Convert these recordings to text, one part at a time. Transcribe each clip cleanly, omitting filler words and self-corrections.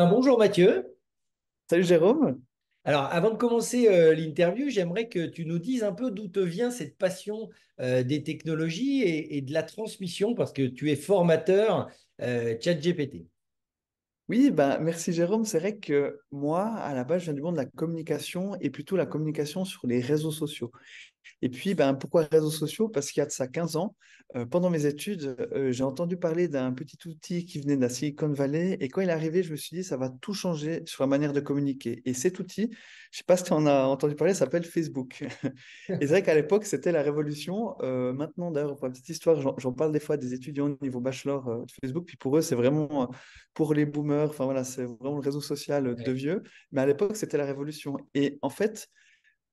ben, bonjour Mathieu. Salut Jérôme. Alors, avant de commencer l'interview, j'aimerais que tu nous dises un peu d'où te vient cette passion des technologies et de la transmission, parce que tu es formateur ChatGPT. Oui, bah, merci Jérôme. C'est vrai que moi, à la base, je viens du monde de la communication et plutôt la communication sur les réseaux sociaux. Et puis, ben, pourquoi réseaux sociaux? Parce qu'il y a de ça 15 ans, pendant mes études, j'ai entendu parler d'un petit outil qui venait de la Silicon Valley. Et quand il est arrivé, je me suis dit, ça va tout changer sur la manière de communiquer. Et cet outil, je sais pas si tu en as entendu parler, ça s'appelle Facebook. Et c'est vrai qu'à l'époque, c'était la révolution. Maintenant, d'ailleurs, pour la petite histoire, j'en parle des fois à des étudiants au niveau bachelor de Facebook. Puis pour eux, c'est vraiment pour les boomers. Enfin voilà, c'est vraiment le réseau social de Ouais. vieux. Mais à l'époque, c'était la révolution. Et en fait,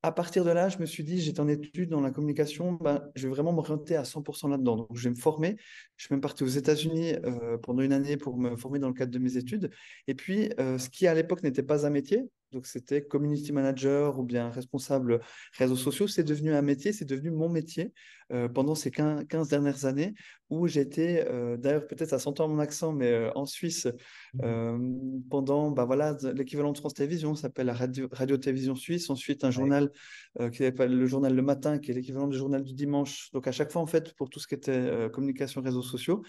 à partir de là, je me suis dit, j'étais en études dans la communication, ben, je vais vraiment m'orienter à 100% là-dedans. Donc, je vais me former. Je suis même parti aux États-Unis pendant une année pour me former dans le cadre de mes études. Et puis, ce qui à l'époque n'était pas un métier, donc c'était community manager ou bien responsable réseaux sociaux, c'est devenu un métier, c'est devenu mon métier pendant ces 15 dernières années où j'étais, d'ailleurs peut-être ça s'entend à mon accent, mais en Suisse euh, pendant bah voilà, l'équivalent de France Télévisions, ça s'appelle la Radio-Télévision Suisse. Ensuite, un Ouais. journal qui s'appelle le journal Le Matin, qui est l'équivalent du journal du dimanche. Donc, à chaque fois, en fait, pour tout ce qui était communication, réseaux sociaux.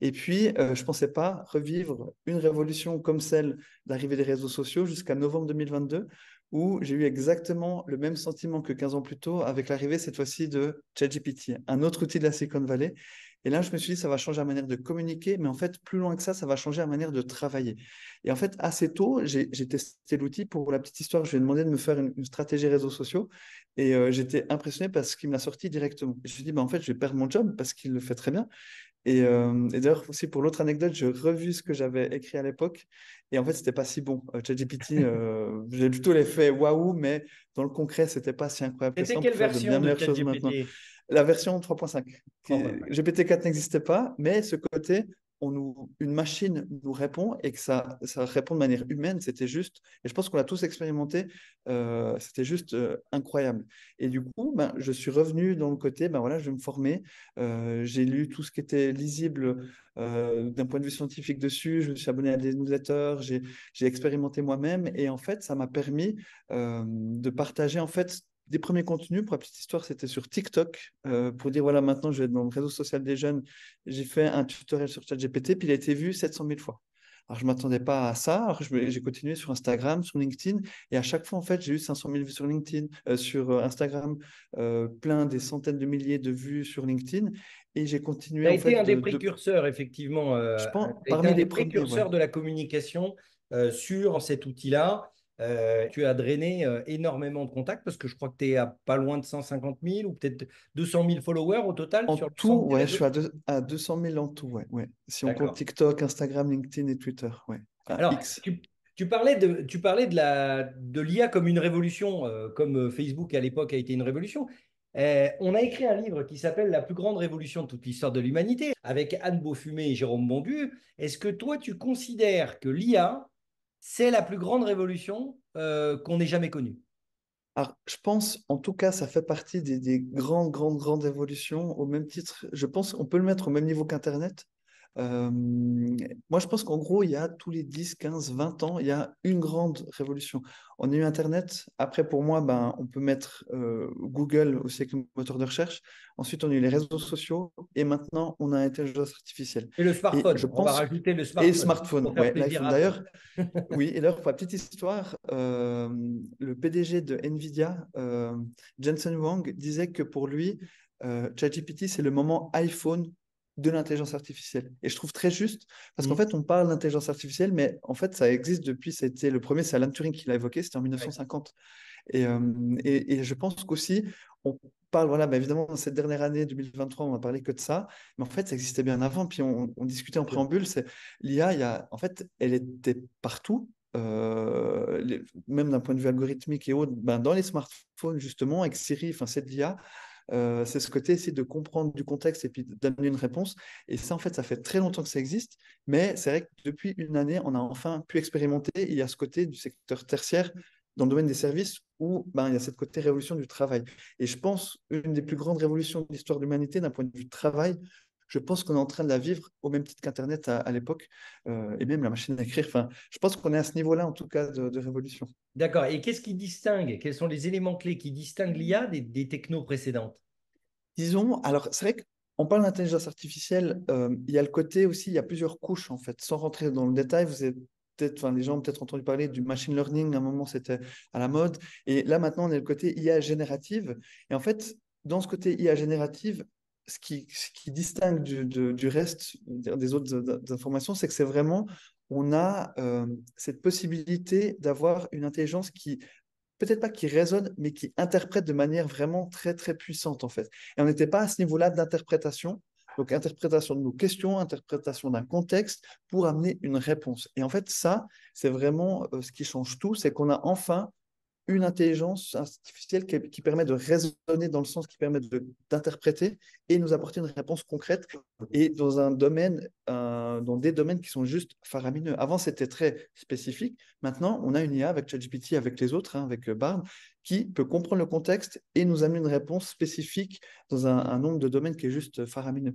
Et puis, je ne pensais pas revivre une révolution comme celle d'arrivée des réseaux sociaux jusqu'à novembre 2022, où j'ai eu exactement le même sentiment que 15 ans plus tôt avec l'arrivée cette fois-ci de ChatGPT, un autre outil de la Silicon Valley. Et là, je me suis dit, ça va changer la manière de communiquer, mais en fait, plus loin que ça va changer la manière de travailler. Et en fait, assez tôt, j'ai testé l'outil. Pour la petite histoire, je lui ai demandé de me faire une stratégie réseaux sociaux. Et j'étais impressionné parce qu'il me l'a sorti directement. Je me suis dit, bah, en fait, je vais perdre mon job parce qu'il le fait très bien. Et d'ailleurs, aussi pour l'autre anecdote, j'ai revu ce que j'avais écrit à l'époque. Et en fait, c'était pas si bon. ChatGPT, j'ai plutôt l'effet waouh, mais dans le concret, c'était pas si incroyable que ça. C'était On peut quelle faire de bien version de meilleures choses maintenant. ChatGPT? La version 3.5, 3.5. GPT-4 n'existait pas, mais ce côté, une machine nous répond et que ça répond de manière humaine, c'était juste, et je pense qu'on l'a tous expérimenté, c'était juste incroyable. Et du coup, ben, je suis revenu dans le côté, ben voilà, je vais me former. J'ai lu tout ce qui était lisible d'un point de vue scientifique dessus, je me suis abonné à des newsletters, j'ai expérimenté moi-même, et en fait, ça m'a permis de partager en fait des premiers contenus. Pour la petite histoire, c'était sur TikTok. Pour dire, voilà, maintenant, je vais être dans le réseau social des jeunes. J'ai fait un tutoriel sur ChatGPT, puis il a été vu 700 000 fois. Alors, je ne m'attendais pas à ça. Alors, j'ai continué sur Instagram, sur LinkedIn. Et à chaque fois, en fait, j'ai eu 500 000 vues sur LinkedIn, sur Instagram, plein des centaines de milliers de vues sur LinkedIn. Et j'ai continué, Tu as en été fait, un des précurseurs, effectivement. je pense, Tu as été parmi un les des premiers, ouais. précurseurs de la communication sur cet outil-là. Tu as drainé énormément de contacts parce que je crois que tu es à pas loin de 150 000 ou peut-être 200 000 followers au total En sur tout, l'ensemble des ouais, je suis réseaux. à 200 000 en tout, ouais, ouais. Si on compte D'accord. TikTok, Instagram, LinkedIn et Twitter, ouais. Ah, Alors, X. tu parlais de l'IA comme une révolution, comme Facebook à l'époque a été une révolution. On a écrit un livre qui s'appelle La plus grande révolution de toute l'histoire de l'humanité, avec Anne Beaufumé et Jérôme Bondu. Est-ce que toi, tu considères que l'IA, c'est la plus grande révolution qu'on ait jamais connue? Alors, je pense, en tout cas, ça fait partie des grandes, grandes, grandes évolutions. Au même titre, je pense qu'on peut le mettre au même niveau qu'Internet. Moi, je pense qu'en gros, il y a tous les 10, 15, 20 ans, il y a une grande révolution. On a eu Internet. Après, pour moi, ben, on peut mettre Google aussi avec le moteur de recherche. Ensuite, on a eu les réseaux sociaux. Et maintenant, on a l'intelligence artificielle. Et le Et je smartphone, on va pense... rajouter le Et le smartphone smartphone, pour faire ouais, plaisir l'iPhone. à Apple. D'ailleurs, oui, et d'ailleurs, pour la petite histoire, le PDG de Nvidia, Jensen Huang, disait que pour lui, ChatGPT, c'est le moment iPhone de l'intelligence artificielle. Et je trouve très juste, parce qu'en Mm. fait, on parle d'intelligence artificielle, mais en fait, ça existe depuis, c'était le premier, c'est Alan Turing qui l'a évoqué, c'était en Ouais. 1950. Et je pense qu'aussi, on parle, voilà, bah, évidemment, dans cette dernière année 2023, on va parler que de ça, mais en fait, ça existait bien avant. Puis on discutait en préambule, c'est l'IA, en fait, elle était partout, même d'un point de vue algorithmique et autres, ben, dans les smartphones, justement, avec Siri, enfin, c'est de l'IA. C'est ce côté, essayer de comprendre du contexte et puis d'amener une réponse. Et ça, en fait, ça fait très longtemps que ça existe, mais c'est vrai que depuis une année, on a enfin pu expérimenter. Il y a ce côté du secteur tertiaire dans le domaine des services où ben, il y a cette côté révolution du travail. Et je pense une des plus grandes révolutions de l'histoire de l'humanité d'un point de vue travail, je pense qu'on est en train de la vivre au même titre qu'Internet à l'époque, et même la machine à écrire. Enfin, je pense qu'on est à ce niveau-là, en tout cas, de révolution. D'accord. Et qu'est-ce qui distingue, quels sont les éléments clés qui distinguent l'IA des technos précédentes? Disons, alors c'est vrai qu'on parle d'intelligence artificielle, il y a le côté aussi, il y a plusieurs couches en fait. Sans rentrer dans le détail, vous avez peut-être, enfin les gens ont peut-être entendu parler du machine learning, à un moment c'était à la mode, et là maintenant on est le côté IA générative. Et en fait, dans ce côté IA générative, ce qui distingue du reste des autres informations, c'est que c'est vraiment, on a cette possibilité d'avoir une intelligence qui peut-être pas qui résonne, mais qui interprète de manière vraiment très, très puissante, en fait. Et on n'était pas à ce niveau-là d'interprétation. Donc, interprétation de nos questions, interprétation d'un contexte pour amener une réponse. Et en fait, ça, c'est vraiment ce qui change tout, c'est qu'on a enfin une intelligence artificielle qui permet de raisonner dans le sens qui permet d'interpréter et nous apporter une réponse concrète et dans un domaine, dans des domaines qui sont juste faramineux. Avant, c'était très spécifique. Maintenant, on a une IA avec ChatGPT, avec les autres, hein, avec Bard, qui peut comprendre le contexte et nous amener une réponse spécifique dans un nombre de domaines qui est juste faramineux.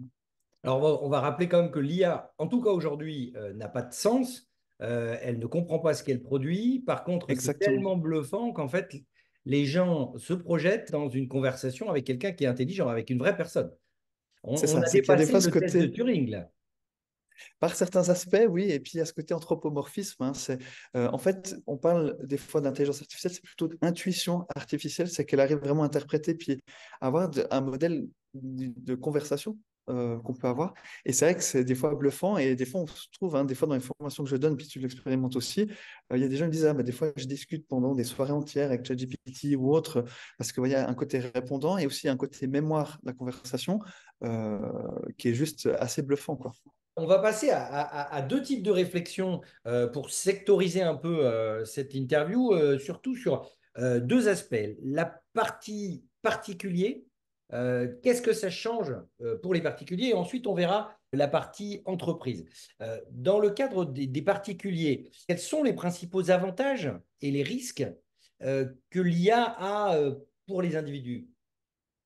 Alors, on va rappeler quand même que l'IA, en tout cas aujourd'hui, n'a pas de sens. Elle ne comprend pas ce qu'elle produit. Par contre, c'est Exactement. tellement bluffant qu'en fait, les gens se projettent dans une conversation avec quelqu'un qui est intelligent, avec une vraie personne. On, C'est on ça, a c'est qu'il y a des dépassé fois ce le test de côté. Turing, là. Par certains aspects, oui, et puis il y a ce côté anthropomorphisme. Hein, en fait, on parle des fois d'intelligence artificielle, c'est plutôt d'intuition artificielle, c'est qu'elle arrive vraiment à interpréter puis avoir un modèle de conversation qu'on peut avoir. Et c'est vrai que c'est des fois bluffant, et des fois on se trouve, hein, des fois dans les formations que je donne, puis tu l'expérimentes aussi, il y a des gens qui disent, ah, bah, des fois je discute pendant des soirées entières avec ChatGPT ou autre, parce qu'il y a un côté répondant et aussi un côté mémoire de la conversation euh, qui est juste assez bluffant, quoi. On va passer à deux types de réflexions pour sectoriser un peu cette interview, surtout sur deux aspects. La partie particulier, qu'est-ce que ça change pour les particuliers? Et ensuite, on verra la partie entreprise. Dans le cadre des particuliers, quels sont les principaux avantages et les risques que l'IA a pour les individus?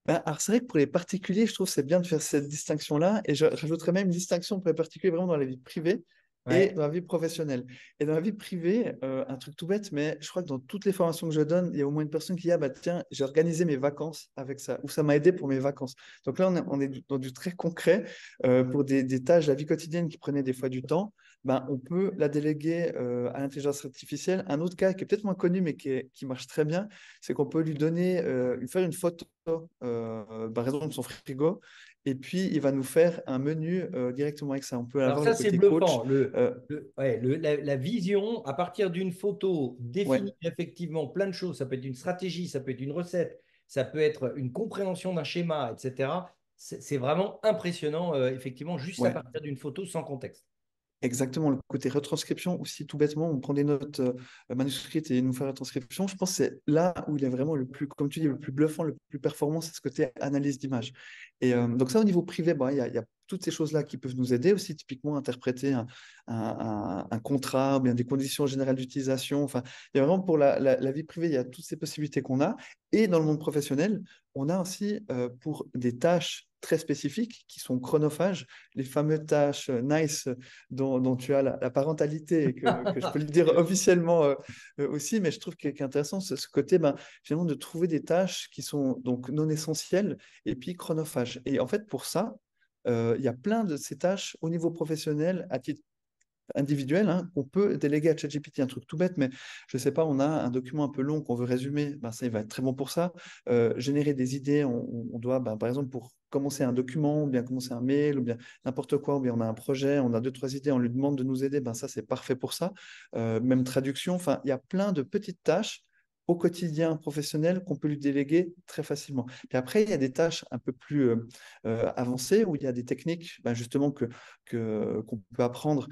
Ben, alors c'est vrai que pour les particuliers, je trouve que c'est bien de faire cette distinction-là, et je rajouterais même une distinction pour les particuliers vraiment dans la vie privée et Ouais. dans la vie professionnelle. Et dans la vie privée, un truc tout bête, mais je crois que dans toutes les formations que je donne, il y a au moins une personne qui dit, ah bah tiens, j'ai organisé mes vacances avec ça, ou ça m'a aidé pour mes vacances. Donc là, on est dans du très concret, pour des tâches de la vie quotidienne qui prenaient des fois du temps. Ben, on peut la déléguer à l'intelligence artificielle. Un autre cas qui est peut-être moins connu, mais qui marche très bien, c'est qu'on peut lui donner, lui faire une photo, par exemple, de son frigo, et puis il va nous faire un menu directement avec ça. On peut Alors avoir le ça, c'est côté coach. bluffant. Euh, Ouais, la vision, à partir d'une photo, ouais, définir effectivement plein de choses. Ça peut être une stratégie, ça peut être une recette, ça peut être une compréhension d'un schéma, etc. C'est vraiment impressionnant, effectivement, juste à ouais. partir d'une photo sans contexte. Exactement, le côté retranscription aussi, tout bêtement, on prend des notes manuscrites et nous fait la transcription. Je pense que c'est là où il est vraiment le plus, comme tu dis, le plus bluffant, le plus performant, c'est ce côté analyse d'image. Et donc ça, au niveau privé, bon, il y a toutes ces choses-là qui peuvent nous aider aussi, typiquement interpréter un contrat, ou bien des conditions générales d'utilisation. Enfin, il y a vraiment pour la vie privée, il y a toutes ces possibilités qu'on a. Et dans le monde professionnel, on a aussi pour des tâches très spécifiques qui sont chronophages, les fameuses tâches NICE dont tu as la parentalité, et que je peux le dire officiellement aussi, mais je trouve qu'il est intéressant ce côté, ben, finalement, de trouver des tâches qui sont donc non essentielles et puis chronophages. Et en fait, pour ça, il y a plein de ces tâches au niveau professionnel, à titre individuel, hein, qu'on peut déléguer à ChatGPT. Un truc tout bête, mais je ne sais pas, on a un document un peu long qu'on veut résumer, ben, ça, il va être très bon pour ça. Générer des idées, on doit, ben, par exemple, pour commencer un document, ou bien commencer un mail, ou bien n'importe quoi, ou bien on a un projet, on a deux, trois idées, on lui demande de nous aider, ben, ça, c'est parfait pour ça. Même traduction, enfin, il y a plein de petites tâches au quotidien professionnel qu'on peut lui déléguer très facilement. Puis après, il y a des tâches un peu plus avancées où il y a des techniques ben, justement qu'on peut apprendre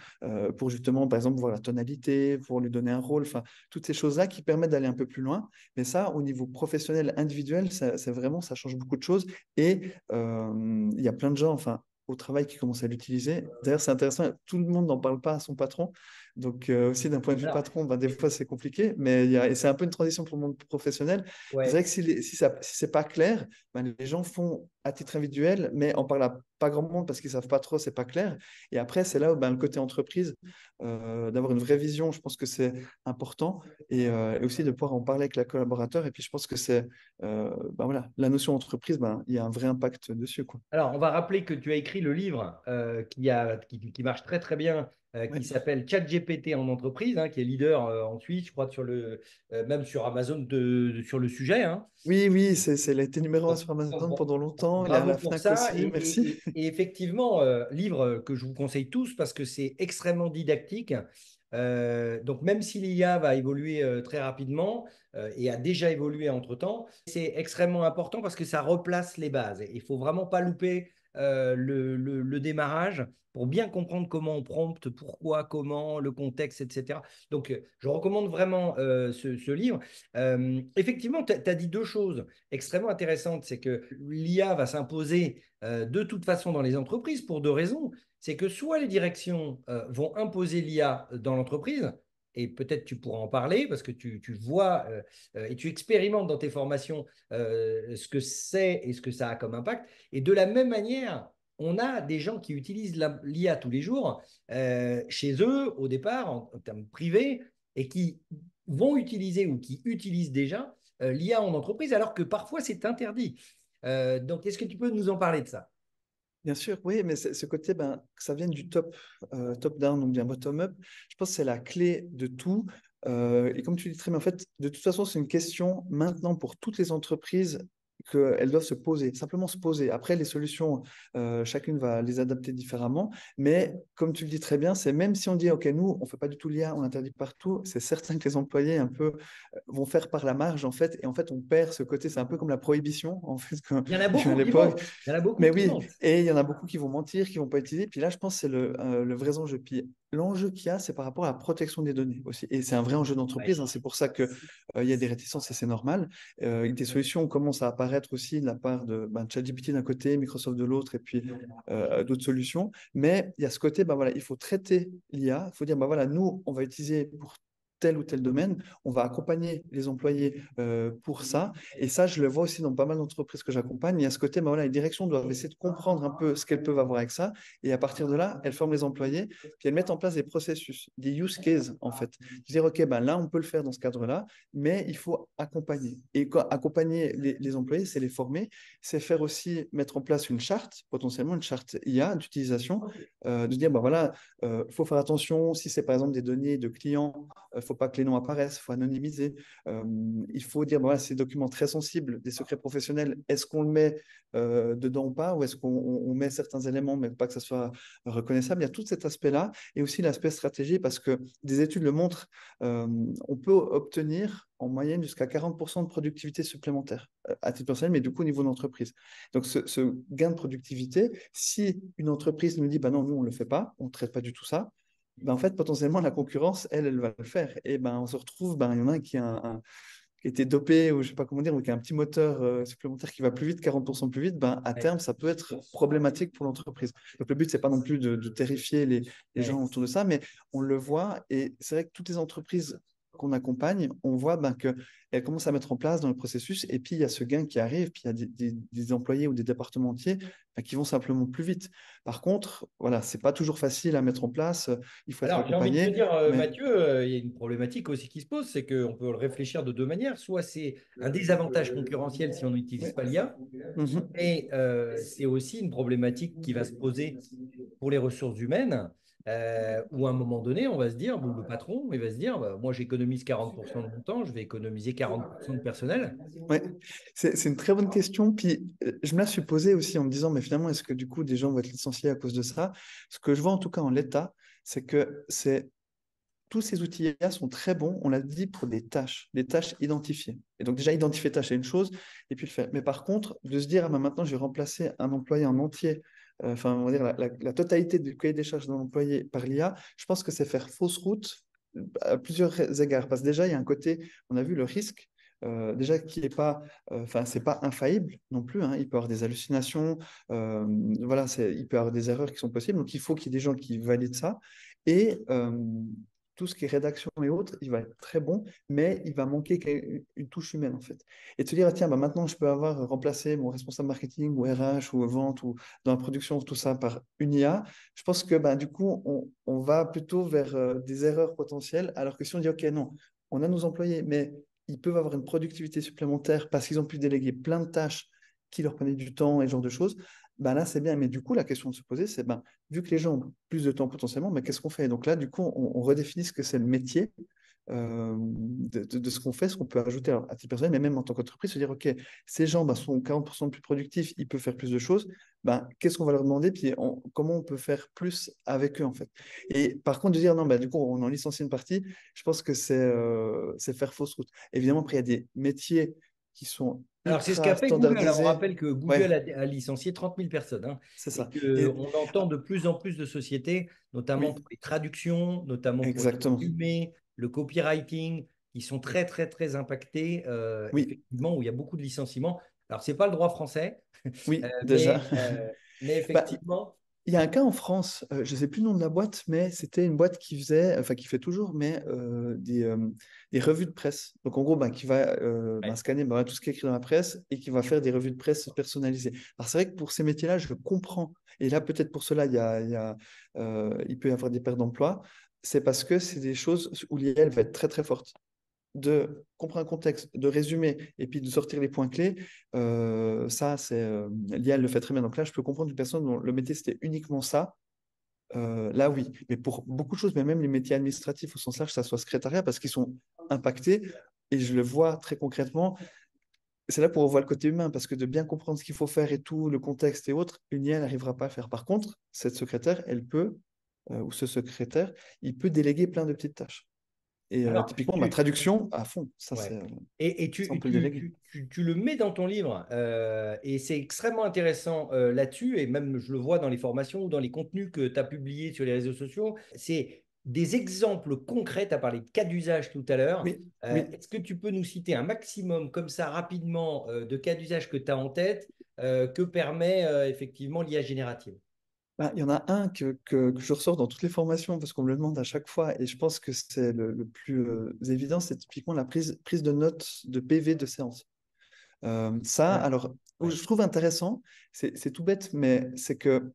pour justement, par exemple, voir la tonalité, pour lui donner un rôle, enfin, toutes ces choses-là qui permettent d'aller un peu plus loin. Mais ça, au niveau professionnel, individuel, c'est vraiment, ça change beaucoup de choses. Et il y a plein de gens, enfin, au travail qui commencent à l'utiliser. D'ailleurs, c'est intéressant, tout le monde n'en parle pas à son patron, Donc, aussi d'un point de vue Alors, patron, ben, des fois, c'est compliqué, mais et c'est un peu une transition pour le monde professionnel. C'est ouais. vrai que si c'est pas clair, ben, les gens font à titre individuel, mais en parlent à pas grand monde parce qu'ils savent pas trop, c'est pas clair. Et après, c'est là où ben, le côté entreprise, d'avoir une vraie vision, je pense que c'est important. Et aussi de pouvoir en parler avec la collaborateur. Et puis, je pense que c'est, ben, voilà, la notion entreprise, ben, il y a un vrai impact dessus, quoi. Alors, on va rappeler que tu as écrit le livre qui marche très très bien, qui Ouais. s'appelle ChatGPT en entreprise, hein, qui est leader en Suisse, je crois, même sur Amazon sur le sujet, hein. Oui, oui, il a été numéro un Donc, sur Amazon bon, pendant longtemps. Il est à bravo la pour Fnac ça. aussi, merci. Et effectivement, livre que je vous conseille tous parce que c'est extrêmement didactique. Donc, même si l'IA va évoluer très rapidement et a déjà évolué entre-temps, c'est extrêmement important parce que ça replace les bases. Il faut vraiment pas louper le démarrage pour bien comprendre comment on prompte, pourquoi, comment, le contexte, etc. Donc, je recommande vraiment ce livre. Effectivement, tu as dit deux choses extrêmement intéressantes. C'est que l'IA va s'imposer de toute façon dans les entreprises pour deux raisons. C'est que soit les directions vont imposer l'IA dans l'entreprise, et peut-être tu pourras en parler parce que tu vois et tu expérimentes dans tes formations ce que c'est et ce que ça a comme impact. Et de la même manière, on a des gens qui utilisent l'IA tous les jours chez eux au départ en termes privés et qui vont utiliser ou qui utilisent déjà l'IA en entreprise alors que parfois c'est interdit. Donc, est-ce que tu peux nous en parler de ça? Bien sûr, oui, mais ce côté, ben, que ça vienne du top-down, donc bien bottom-up, je pense que c'est la clé de tout. Et comme tu dis très bien, en fait, de toute façon, c'est une question maintenant pour toutes les entreprises qu'elles doivent se poser, simplement se poser. Après, les solutions, chacune va les adapter différemment. Mais comme tu le dis très bien, c'est même si on dit, OK, nous, on ne fait pas du tout l'IA, on interdit partout, c'est certain que les employés un peu vont faire par la marge, en fait. Et en fait, on perd ce côté, c'est un peu comme la prohibition, en fait, quand, Il y en a à beaucoup qui l'époque. mentent. Il y en a beaucoup Mais qui oui, mentent. et il y en a beaucoup qui vont mentir, qui vont pas utiliser. Puis là, je pense que c'est le vrai enjeu. Puis l'enjeu qu'il y a, c'est par rapport à la protection des données aussi. Et c'est un vrai enjeu Ouais. d'entreprise, hein. C'est pour ça que, il y a des réticences et c'est normal. Des solutions commencent à apparaître aussi de la part de ChatGPT d'un côté, Microsoft de l'autre, et puis d'autres solutions. Mais il y a ce côté, ben voilà, il faut traiter l'IA. Il faut dire, ben voilà, nous, on va utiliser pour tel ou tel domaine, on va accompagner les employés pour ça. Et ça, je le vois aussi dans pas mal d'entreprises que j'accompagne. Il y a ce côté, ben voilà, les directions doivent essayer de comprendre un peu ce qu'elles peuvent avoir avec ça. Et à partir de là, elles forment les employés, puis elles mettent en place des processus, des use cases, en fait. Dire, OK, ben là, on peut le faire dans ce cadre-là, mais il faut accompagner. Et accompagner les employés, c'est les former, c'est faire aussi mettre en place une charte, potentiellement une charte IA d'utilisation, de dire, ben voilà, il faut faire attention si c'est par exemple des données de clients, il ne faut pas que les noms apparaissent, il faut anonymiser. Euh, il faut dire, voilà, ces documents très sensibles, des secrets professionnels, est-ce qu'on le met dedans ou pas, ou est-ce qu'on met certains éléments, mais pas que ça soit reconnaissable. Il y a tout cet aspect-là, et aussi l'aspect stratégie, parce que des études le montrent, on peut obtenir en moyenne jusqu'à 40% de productivité supplémentaire à titre personnel, mais du coup au niveau d'entreprise. Donc ce gain de productivité, si une entreprise nous dit, bah non, nous on ne le fait pas, on ne traite pas du tout ça, ben, en fait, potentiellement, la concurrence, elle va le faire. Et ben, on se retrouve, ben, il y en a un qui, qui était dopé, ou je sais pas comment dire, ou qui a un petit moteur supplémentaire qui va plus vite, 40% plus vite, ben, à Ouais. terme, ça peut être problématique pour l'entreprise. Donc, le but, c'est pas non plus de terrifier les Ouais. gens autour de ça, mais on le voit. Et c'est vrai que toutes les entreprises qu'on accompagne, on voit ben, qu'elles commencent à mettre en place dans le processus, et puis il y a ce gain qui arrive, puis il y a des employés ou des départements entiers ben, qui vont simplement plus vite. Par contre, voilà, c'est pas toujours facile à mettre en place, il faut être Alors, j'ai envie de te accompagné, dire, mais Mathieu, il y a une problématique aussi qui se pose, c'est qu'on peut le réfléchir de deux manières. Soit c'est un désavantage concurrentiel si on n'utilise ouais. pas l'IA, Mhm. mais c'est aussi une problématique qui va se poser pour les ressources humaines, où à un moment donné, on va se dire, bon, le patron, il va se dire, bah, moi j'économise 40% de mon temps, je vais économiser 40% de personnel. Ouais, c'est une très bonne question. Puis je me la suis posée aussi en me disant, mais finalement, est-ce que du coup, des gens vont être licenciés à cause de ça? Ce que je vois en tout cas en l'état, c'est que tous ces outils-là sont très bons, on l'a dit, pour des tâches identifiées. Et donc déjà, identifier tâche, c'est une chose, et puis le faire. Mais par contre, de se dire, ah, ben, maintenant, je vais remplacer un employé en entier, enfin, on va dire la totalité du cahier des charges d'un employé par l'IA, je pense que c'est faire fausse route à plusieurs égards. Parce que déjà, il y a un côté, on a vu le risque, déjà qui n'est pas, enfin, c'est pas infaillible non plus, hein. Il peut y avoir des hallucinations, voilà, il peut y avoir des erreurs qui sont possibles. Donc, il faut qu'il y ait des gens qui valident ça. Et tout ce qui est rédaction et autres, il va être très bon, mais il va manquer une touche humaine, en fait. Et de se dire, ah, tiens, bah, maintenant, je peux avoir remplacé mon responsable marketing ou RH ou vente ou dans la production, tout ça par une IA. Je pense que bah, du coup, on va plutôt vers des erreurs potentielles, alors que si on dit, OK, non, on a nos employés, mais ils peuvent avoir une productivité supplémentaire parce qu'ils ont pu déléguer plein de tâches qui leur prenaient du temps et ce genre de choses, ben là, c'est bien. Mais du coup, la question de se poser, c'est, ben, vu que les gens ont plus de temps potentiellement, mais qu'est-ce qu'on fait? Donc là, du coup, on redéfinit ce que c'est le métier de ce qu'on fait, ce qu'on peut ajouter alors, à titre personnel, mais même en tant qu'entreprise, se dire, OK, ces gens ben, sont 40% plus productifs, ils peuvent faire plus de choses, ben, qu'est-ce qu'on va leur demander, puis comment on peut faire plus avec eux, en fait. Et par contre, de dire, non, ben, du coup, on en licencie une partie, je pense que c'est faire fausse route. Évidemment, après, il y a des métiers qui sont Alors, c'est ce qu'a ultra fait Google. Alors, on standardisés. rappelle que Google Ouais, a licencié 30 000 personnes, hein, c'est et ça. Et, qu'on entend de plus en plus de sociétés, notamment pour oui, les traductions, notamment pour les exactement. résumés, le copywriting, qui sont très, très, très impactés, Oui, effectivement, où il y a beaucoup de licenciements. Alors, ce n'est pas le droit français, euh, oui, déjà. mais, euh, mais Bah, effectivement, il y a un cas en France, je ne sais plus le nom de la boîte, mais c'était une boîte qui faisait, enfin qui fait toujours, mais des revues de presse. Donc en gros, bah, qui va ouais. scanner bah, tout ce qui est écrit dans la presse et qui va faire des revues de presse personnalisées. Alors c'est vrai que pour ces métiers-là, je comprends. Et là, peut-être pour cela, il peut y avoir des pertes d'emploi. C'est parce que c'est des choses où l'IA va être très très forte de comprendre un contexte, de résumer et puis de sortir les points clés, ça, c'est l'IA le fait très bien. Donc là, je peux comprendre une personne dont le métier c'était uniquement ça. Là, oui, mais pour beaucoup de choses, mais même les métiers administratifs au sens large, ça soit secrétariat, parce qu'ils sont impactés. Et je le vois très concrètement. C'est là pour on voit le côté humain, parce que de bien comprendre ce qu'il faut faire et tout, le contexte et autres, une IA n'arrivera pas à le faire. Par contre, cette secrétaire, elle peut, ou ce secrétaire, il peut déléguer plein de petites tâches. Et Alors, typiquement, ma traduction, à fond, ouais. Et ça, on peut le déléguer. tu le mets dans ton livre, et c'est extrêmement intéressant là-dessus, et même je le vois dans les formations ou dans les contenus que tu as publiés sur les réseaux sociaux. C'est des exemples concrets. Tu as parlé de cas d'usage tout à l'heure. Oui, oui. Est-ce que tu peux nous citer un maximum, comme ça, rapidement, de cas d'usage que tu as en tête, que permet effectivement l'IA générative? Bah, il y en a un que je ressors dans toutes les formations parce qu'on me le demande à chaque fois et je pense que c'est le plus évident, c'est typiquement la prise de notes de PV de séance. Ça, Ouais, alors, où ouais. je trouve intéressant, c'est tout bête, mais c'est que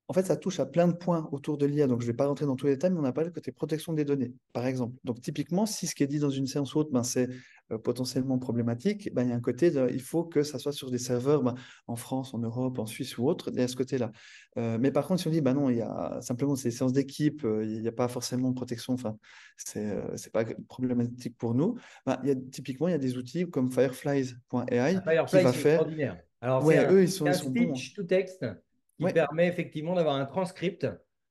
en fait, ça touche à plein de points autour de l'IA, donc je ne vais pas rentrer dans tous les détails, mais on a parlé du côté protection des données, par exemple. Donc, typiquement, si ce qui est dit dans une séance ou autre, ben, c'est potentiellement problématique, ben, il y a un côté il faut que ça soit sur des serveurs ben, en France, en Europe, en Suisse ou autre, il y a ce côté-là. Mais par contre, si on dit, ben non, il y a simplement c'est des séances d'équipe, il n'y a pas forcément de protection, enfin, c'est pas problématique pour nous, ben, typiquement, il y a des outils comme Ah, Fireflies.ai qui Firefly, va c'est faire. extraordinaire. Alors, Ouais, eux, c'est ils un sont bons, hein. speech to text qui Ouais, permet effectivement d'avoir un transcript.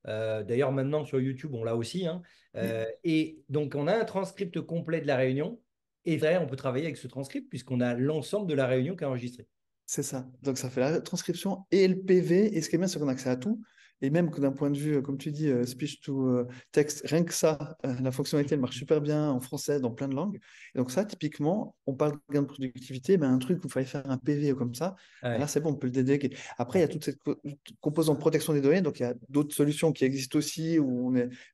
D'ailleurs, maintenant sur YouTube, on l'a aussi, hein. oui. Et donc, on a un transcript complet de la réunion. Et après, on peut travailler avec ce transcript puisqu'on a l'ensemble de la réunion qui est enregistrée. C'est ça. Donc, ça fait la transcription et le PV. Et ce qui est bien, c'est qu'on a accès à tout. Et même que d'un point de vue, comme tu dis, speech to text, rien que ça, la fonctionnalité, elle marche super bien en français, dans plein de langues. Et donc, ça, typiquement, on parle de gain de productivité, ben, un truc où il fallait faire un PV comme ça, ben là, Ouais, c'est bon, on peut le déléguer. Après, il y a ouais. toute cette composante protection des données. Donc, il y a d'autres solutions qui existent aussi.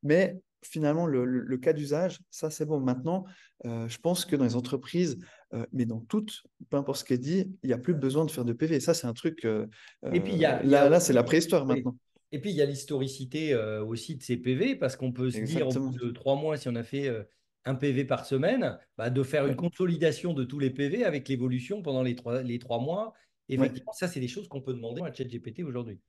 Mais finalement, le cas d'usage, ça, c'est bon. Maintenant, je pense que dans les entreprises, mais dans toutes, peu importe ce qui est dit, il n'y a plus besoin de faire de PV. Ça, c'est un truc. Et puis, il y a Là, c'est la aussi, préhistoire oui. maintenant. Et puis, il y a l'historicité aussi de ces PV, parce qu'on peut se dire, au bout Exactement. de 3 mois, si on a fait un PV par semaine, bah, de faire une Ouais. consolidation de tous les PV avec l'évolution pendant les 3 mois. Ouais. Effectivement, ça, c'est des choses qu'on peut demander à ChatGPT aujourd'hui.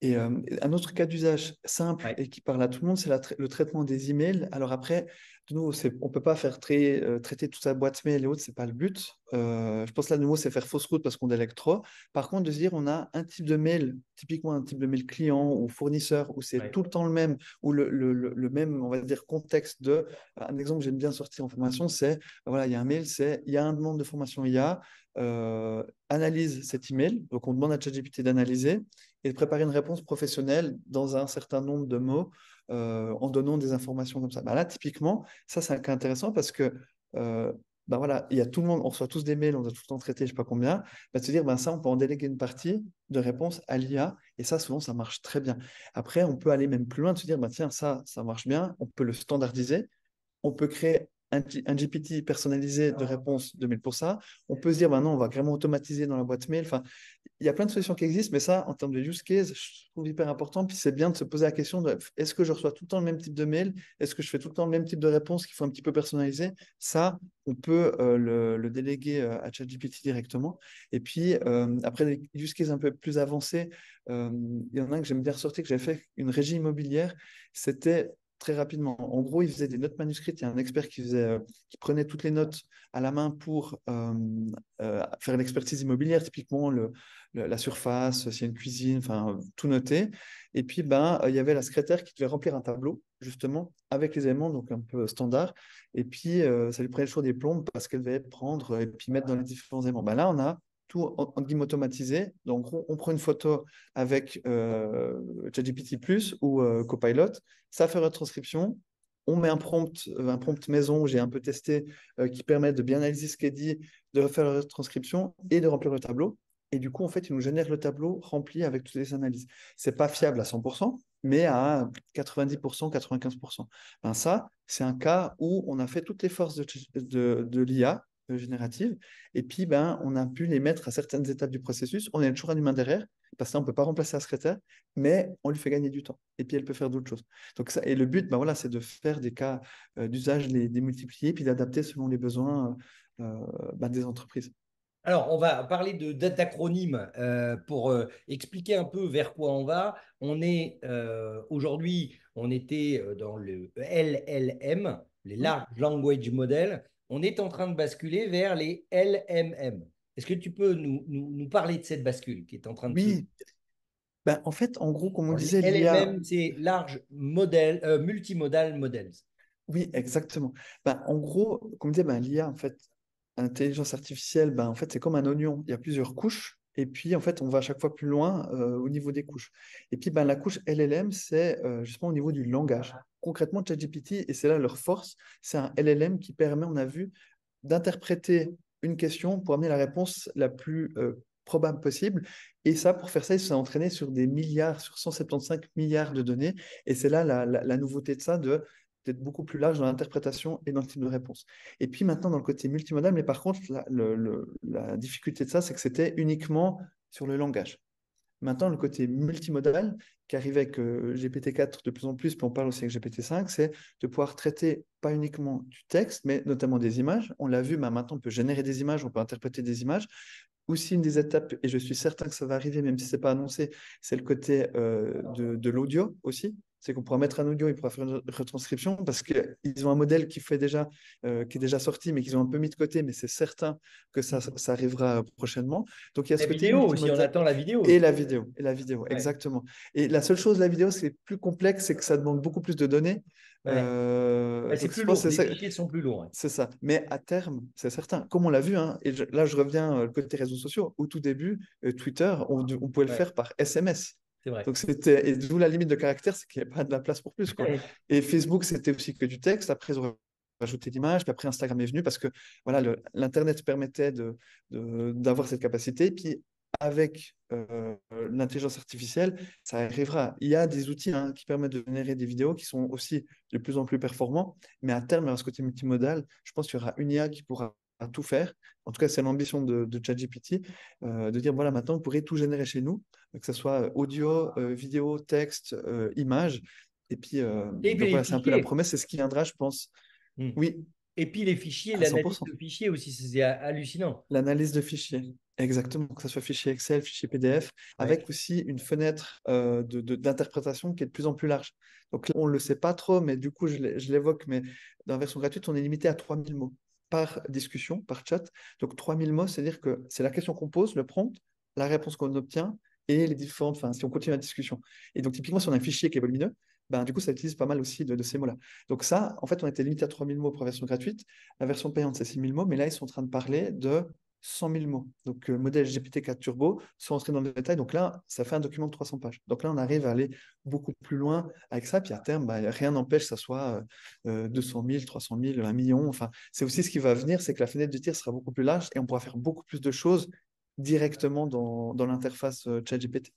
Et un autre cas d'usage simple Ouais. et qui parle à tout le monde, c'est le traitement des emails. Alors après, de nouveau, on ne peut pas faire traiter toute sa boîte mail et autres, c'est pas le but. Je pense là, de nouveau, c'est faire fausse route parce qu'on délègue trop. Par contre, de se dire, on a un type de mail, typiquement un type de mail client ou fournisseur, où c'est Ouais. tout le temps le même, ou le même, on va dire, contexte de. Un exemple que j'aime bien sortir en formation, c'est, voilà, il y a un mail, il y a un demande de formation IA, analyse cet email. Donc, on demande à ChatGPT d'analyser et de préparer une réponse professionnelle dans un certain nombre de mots en donnant des informations comme ça. Bah là, typiquement, ça, c'est un cas intéressant parce que ben voilà, il y a tout le monde, on reçoit tous des mails, on doit tout le temps traiter, je sais pas combien, bah, de se dire, ben ça, on peut en déléguer une partie de réponse à l'IA, et ça, souvent, ça marche très bien. Après, on peut aller même plus loin, de se dire, ben tiens, ça marche bien, on peut le standardiser, on peut créer un GPT personnalisé de réponse 2000 pour ça. On peut se dire, maintenant, on va vraiment automatiser dans la boîte mail. Enfin, il y a plein de solutions qui existent, mais ça, en termes de use case, je trouve hyper important. Puis c'est bien de se poser la question de est-ce que je reçois tout le temps le même type de mail? Est-ce que je fais tout le temps le même type de réponse qu'il faut un petit peu personnaliser? Ça, on peut le déléguer à ChatGPT directement. Et puis, après, des use cases un peu plus avancés, il y en a un que j'aime bien ressortir, que j'avais fait une régie immobilière. C'était très rapidement. En gros, il faisait des notes manuscrites. Il y a un expert qui prenait toutes les notes à la main pour faire l'expertise immobilière, typiquement la surface, s'il y a une cuisine, enfin, tout noter. Et puis, ben, il y avait la secrétaire qui devait remplir un tableau, justement, avec les éléments, donc un peu standard. Et puis, ça lui prenait toujours des plombes parce qu'elle devait prendre et puis mettre dans les différents éléments. Ben, là, on a tout en guillemets automatisé. Donc, on prend une photo avec ChatGPT Plus ou Copilot, ça fait retranscription. On met un prompt maison, j'ai un peu testé, qui permet de bien analyser ce qui est dit, de refaire la retranscription et de remplir le tableau. Et du coup, en fait, il nous génère le tableau rempli avec toutes les analyses. C'est pas fiable à 100%, mais à 90%, 95%. Ben ça, c'est un cas où on a fait toutes les forces de l'IA générative, et puis ben, on a pu les mettre à certaines étapes du processus. On a toujours un humain derrière, parce que ça, on ne peut pas remplacer la secrétaire, mais on lui fait gagner du temps. Et puis, elle peut faire d'autres choses. Donc ça, et le but, ben voilà, c'est de faire des cas d'usage, les démultiplier, puis d'adapter selon les besoins ben, des entreprises. Alors, on va parler d'acronymes pour expliquer un peu vers quoi on va. On est aujourd'hui, on était dans le LLM, les Oui. Large Language Models. On est en train de basculer vers les LMM. Est-ce que tu peux nous parler de cette bascule qui est en train de se... Oui, ben, en fait, en gros, comme on Alors, les disait, l'IA, LMM, c'est Large Model, Multimodal Models. oui, exactement. Ben, en gros, comme on disait, ben, l'IA, en fait, l'intelligence artificielle, ben, en fait, c'est comme un oignon. Il y a plusieurs couches. Et puis, en fait, on va à chaque fois plus loin au niveau des couches. Et puis, ben, la couche LLM, c'est justement au niveau du langage. Concrètement, ChatGPT, et c'est là leur force, c'est un LLM qui permet, on a vu, d'interpréter une question pour amener la réponse la plus probable possible. Et ça, pour faire ça, ils se sont entraînés sur des milliards, sur 175 milliards de données. Et c'est là la nouveauté de ça, d'être beaucoup plus large dans l'interprétation et dans le type de réponse. Et puis maintenant, dans le côté multimodal, mais par contre, la difficulté de ça, c'est que c'était uniquement sur le langage. Maintenant, le côté multimodal qui arrive avec GPT-4 de plus en plus, puis on parle aussi avec GPT-5, c'est de pouvoir traiter pas uniquement du texte, mais notamment des images. On l'a vu, mais maintenant on peut générer des images, on peut interpréter des images. Aussi, une des étapes, et je suis certain que ça va arriver, même si ce n'est pas annoncé, c'est le côté de l'audio aussi. C'est qu'on pourra mettre un audio, il pourra faire une retranscription parce qu'ils ont un modèle qui est déjà sorti, mais qu'ils ont un peu mis de côté, mais c'est certain que ça arrivera prochainement. Donc il y a La ce côté vidéo aussi, on multimodal attend la vidéo et aussi. la vidéo, Ouais, exactement. Et la seule chose, la vidéo, c'est plus complexe, c'est que ça demande beaucoup plus de données. ouais. Ouais, c'est Donc je plus pense lourd, que les c'est ça. fichiers sont plus lourds. Ouais. C'est ça. Mais à terme, c'est certain. Comme on l'a vu, hein, et là je reviens côté réseaux sociaux. Au tout début, Twitter, on pouvait le Ouais, faire par SMS. c'est vrai. Donc c'était et d'où la limite de caractère, c'est qu'il n'y avait pas de la place pour plus, quoi. Et Facebook, c'était aussi que du texte. Après, ils ont rajouté l'image. Puis après, Instagram est venu parce que voilà, l'Internet permettait d'avoir cette capacité. Puis avec l'intelligence artificielle, ça arrivera. Il y a des outils hein, qui permettent de générer des vidéos qui sont aussi de plus en plus performants. Mais à terme, dans ce côté multimodal, je pense qu'il y aura une IA qui pourra tout faire. En tout cas, c'est l'ambition de ChatGPT, de dire, voilà, maintenant, vous pourrez tout générer chez nous, que ce soit audio, vidéo, texte, image. Et puis, Et puis donc les voilà, c'est un peu la fichiers. promesse, c'est ce qui viendra, je pense. Hmm. Oui, Et puis les fichiers, à l'analyse 100%. de fichiers aussi, c'est hallucinant. L'analyse de fichiers, exactement, que ce soit fichier Excel, fichier PDF, Ouais. avec aussi une fenêtre d'interprétation qui est de plus en plus large. Donc là, on ne le sait pas trop, mais du coup, je l'évoque, mais dans la version gratuite, on est limité à 3000 mots par discussion, par chat. Donc 3000 mots, c'est-à-dire que c'est la question qu'on pose, le prompt, la réponse qu'on obtient et les différentes, enfin, si on continue la discussion. Et donc typiquement, si on a un fichier qui est volumineux, ben, du coup, ça utilise pas mal aussi de ces mots-là. Donc ça, en fait, on était limité à 3000 mots pour la version gratuite. La version payante, c'est 6000 mots, mais là, ils sont en train de parler de 100 000 mots. Donc, le modèle GPT-4 Turbo, sans entrer dans le détail, donc là, ça fait un document de 300 pages. Donc là, on arrive à aller beaucoup plus loin avec ça. Puis à terme, bah, rien n'empêche que ça soit 200 000, 300 000, 1 million. Enfin, c'est aussi ce qui va venir, c'est que la fenêtre de tir sera beaucoup plus large et on pourra faire beaucoup plus de choses directement dans l'interface ChatGPT.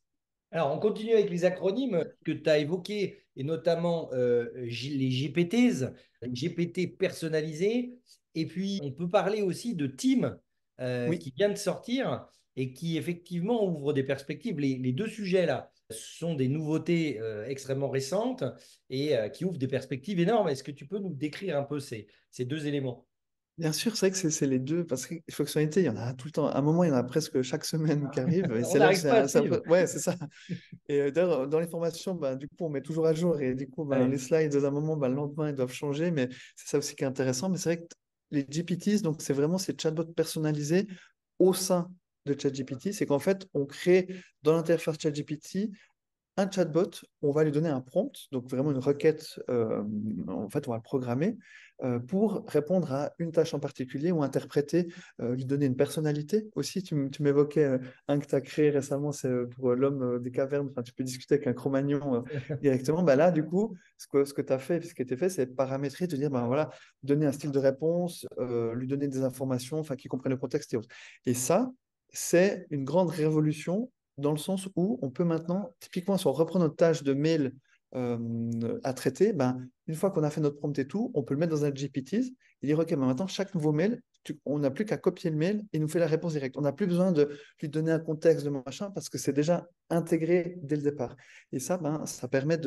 Alors, on continue avec les acronymes que tu as évoqués, et notamment les GPTs, les GPT personnalisés. Et puis, on peut parler aussi de Team Oui, qui vient de sortir et qui, effectivement, ouvre des perspectives. Les deux sujets-là sont des nouveautés extrêmement récentes et qui ouvrent des perspectives énormes. Est-ce que tu peux nous décrire un peu ces deux éléments? bien sûr, c'est vrai que c'est les deux, parce que fonctionnalités, il y en a tout le temps. À un moment, il y en a presque chaque semaine qui arrive. Et On c'est là que n'arrive pas à suivre. ouais, c'est ça. Et d'ailleurs, dans les formations, bah, du coup, on met toujours à jour. Et du coup, bah, les Ouais. slides, à un moment, bah, le lendemain, ils doivent changer. Mais c'est ça aussi qui est intéressant. Mais c'est vrai que les GPTs, donc c'est vraiment ces chatbots personnalisés au sein de ChatGPT. C'est qu'en fait, on crée dans l'interface ChatGPT un chatbot, on va lui donner un prompt, donc vraiment une requête, en fait, on va le programmer pour répondre à une tâche en particulier ou interpréter, lui donner une personnalité aussi. Tu m'évoquais un que tu as créé récemment, c'est pour l'homme des cavernes, enfin, tu peux discuter avec un Cro-Magnon directement. Bah là, du coup, ce que tu as fait, ce qui a été fait, c'est paramétrer, te dire, ben voilà, donner un style de réponse, lui donner des informations, enfin, qui comprennent le contexte et autres. Et ça, c'est une grande révolution dans le sens où on peut maintenant, typiquement, si on reprend notre tâche de mail à traiter, ben, une fois qu'on a fait notre prompt et tout, on peut le mettre dans un GPT et dire, OK, ben maintenant, chaque nouveau mail, on n'a plus qu'à copier le mail et il nous fait la réponse directe. On n'a plus besoin de lui donner un contexte de machin parce que c'est déjà intégré dès le départ. Et ça, ben, ça permet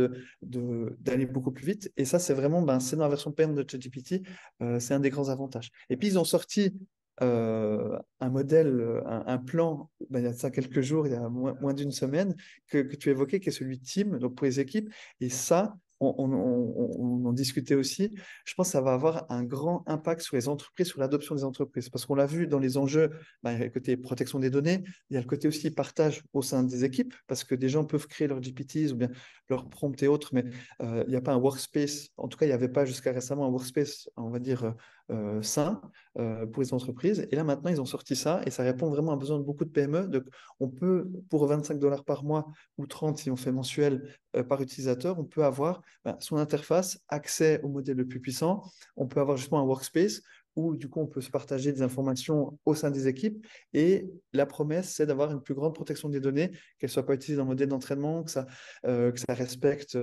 d'aller beaucoup plus vite. Et ça, c'est vraiment, ben, c'est dans la version payante de ChatGPT, c'est un des grands avantages. Et puis, ils ont sorti un modèle, un plan, ben, il y a de ça quelques jours, il y a moins d'une semaine, que tu évoquais, qui est celui de Team, donc pour les équipes. Et ça, on en discutait aussi. Je pense que ça va avoir un grand impact sur les entreprises, sur l'adoption des entreprises. Parce qu'on l'a vu dans les enjeux, ben, il y a le côté protection des données, il y a le côté aussi partage au sein des équipes, parce que des gens peuvent créer leurs GPTs ou bien leurs prompts et autres, mais il n'y a pas un workspace, en tout cas, il n'y avait pas jusqu'à récemment un workspace, on va dire, sain pour les entreprises. Et là, maintenant, ils ont sorti ça et ça répond vraiment à besoin de beaucoup de PME. Donc, on peut, pour 25 dollars par mois ou 30 si on fait mensuel par utilisateur, on peut avoir ben, son interface, accès au modèle le plus puissant. On peut avoir justement un workspace où du coup on peut se partager des informations au sein des équipes. Et la promesse, c'est d'avoir une plus grande protection des données, qu'elles ne soient pas utilisées dans le modèle d'entraînement, que ça respecte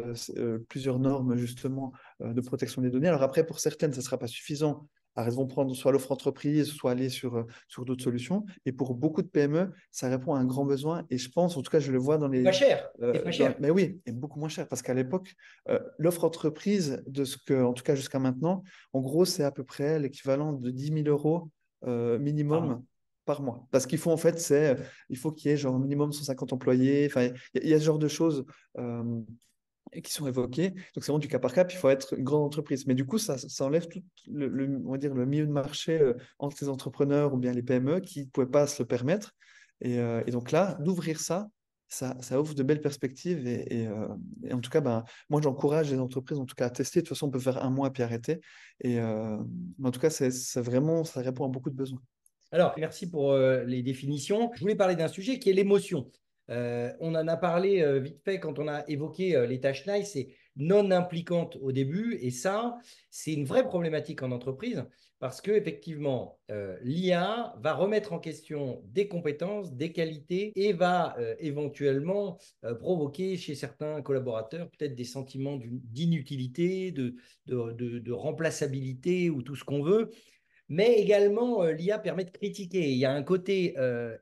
plusieurs normes justement de protection des données. Alors après, pour certaines, ça ne sera pas suffisant. Elles vont prendre soit l'offre entreprise, soit aller sur d'autres solutions. Et pour beaucoup de PME, ça répond à un grand besoin. Et je pense, en tout cas, je le vois dans Pas les... cher. C'est pas cher. mais oui, et beaucoup moins cher. Parce qu'à l'époque, l'offre entreprise, de ce que, en tout cas jusqu'à maintenant, en gros, c'est à peu près l'équivalent de 10 000 € Pardon. minimum par mois. Parce qu'il faut, en fait, il faut qu'il y ait genre minimum 150 employés. Enfin, il y a ce genre de choses. Et qui sont évoqués. Donc, c'est vraiment du cas par cas, puis il faut être une grande entreprise. Mais du coup, ça enlève tout on va dire, le milieu de marché entre les entrepreneurs ou bien les PME qui ne pouvaient pas se le permettre. Et donc là, d'ouvrir ça ouvre de belles perspectives. Et en tout cas, ben, moi, j'encourage les entreprises en tout cas à tester. De toute façon, on peut faire un mois puis arrêter. Mais en tout cas, c'est vraiment, ça répond à beaucoup de besoins. Alors, merci pour les définitions. Je voulais parler d'un sujet qui est l'émotion. On en a parlé vite fait quand on a évoqué les tâches nice et non impliquantes au début. Et ça, c'est une vraie problématique en entreprise parce que effectivement, l'IA va remettre en question des compétences, des qualités et va éventuellement provoquer chez certains collaborateurs peut-être des sentiments d'inutilité, de remplaçabilité ou tout ce qu'on veut. Mais également, l'IA permet de critiquer. Il y a un côté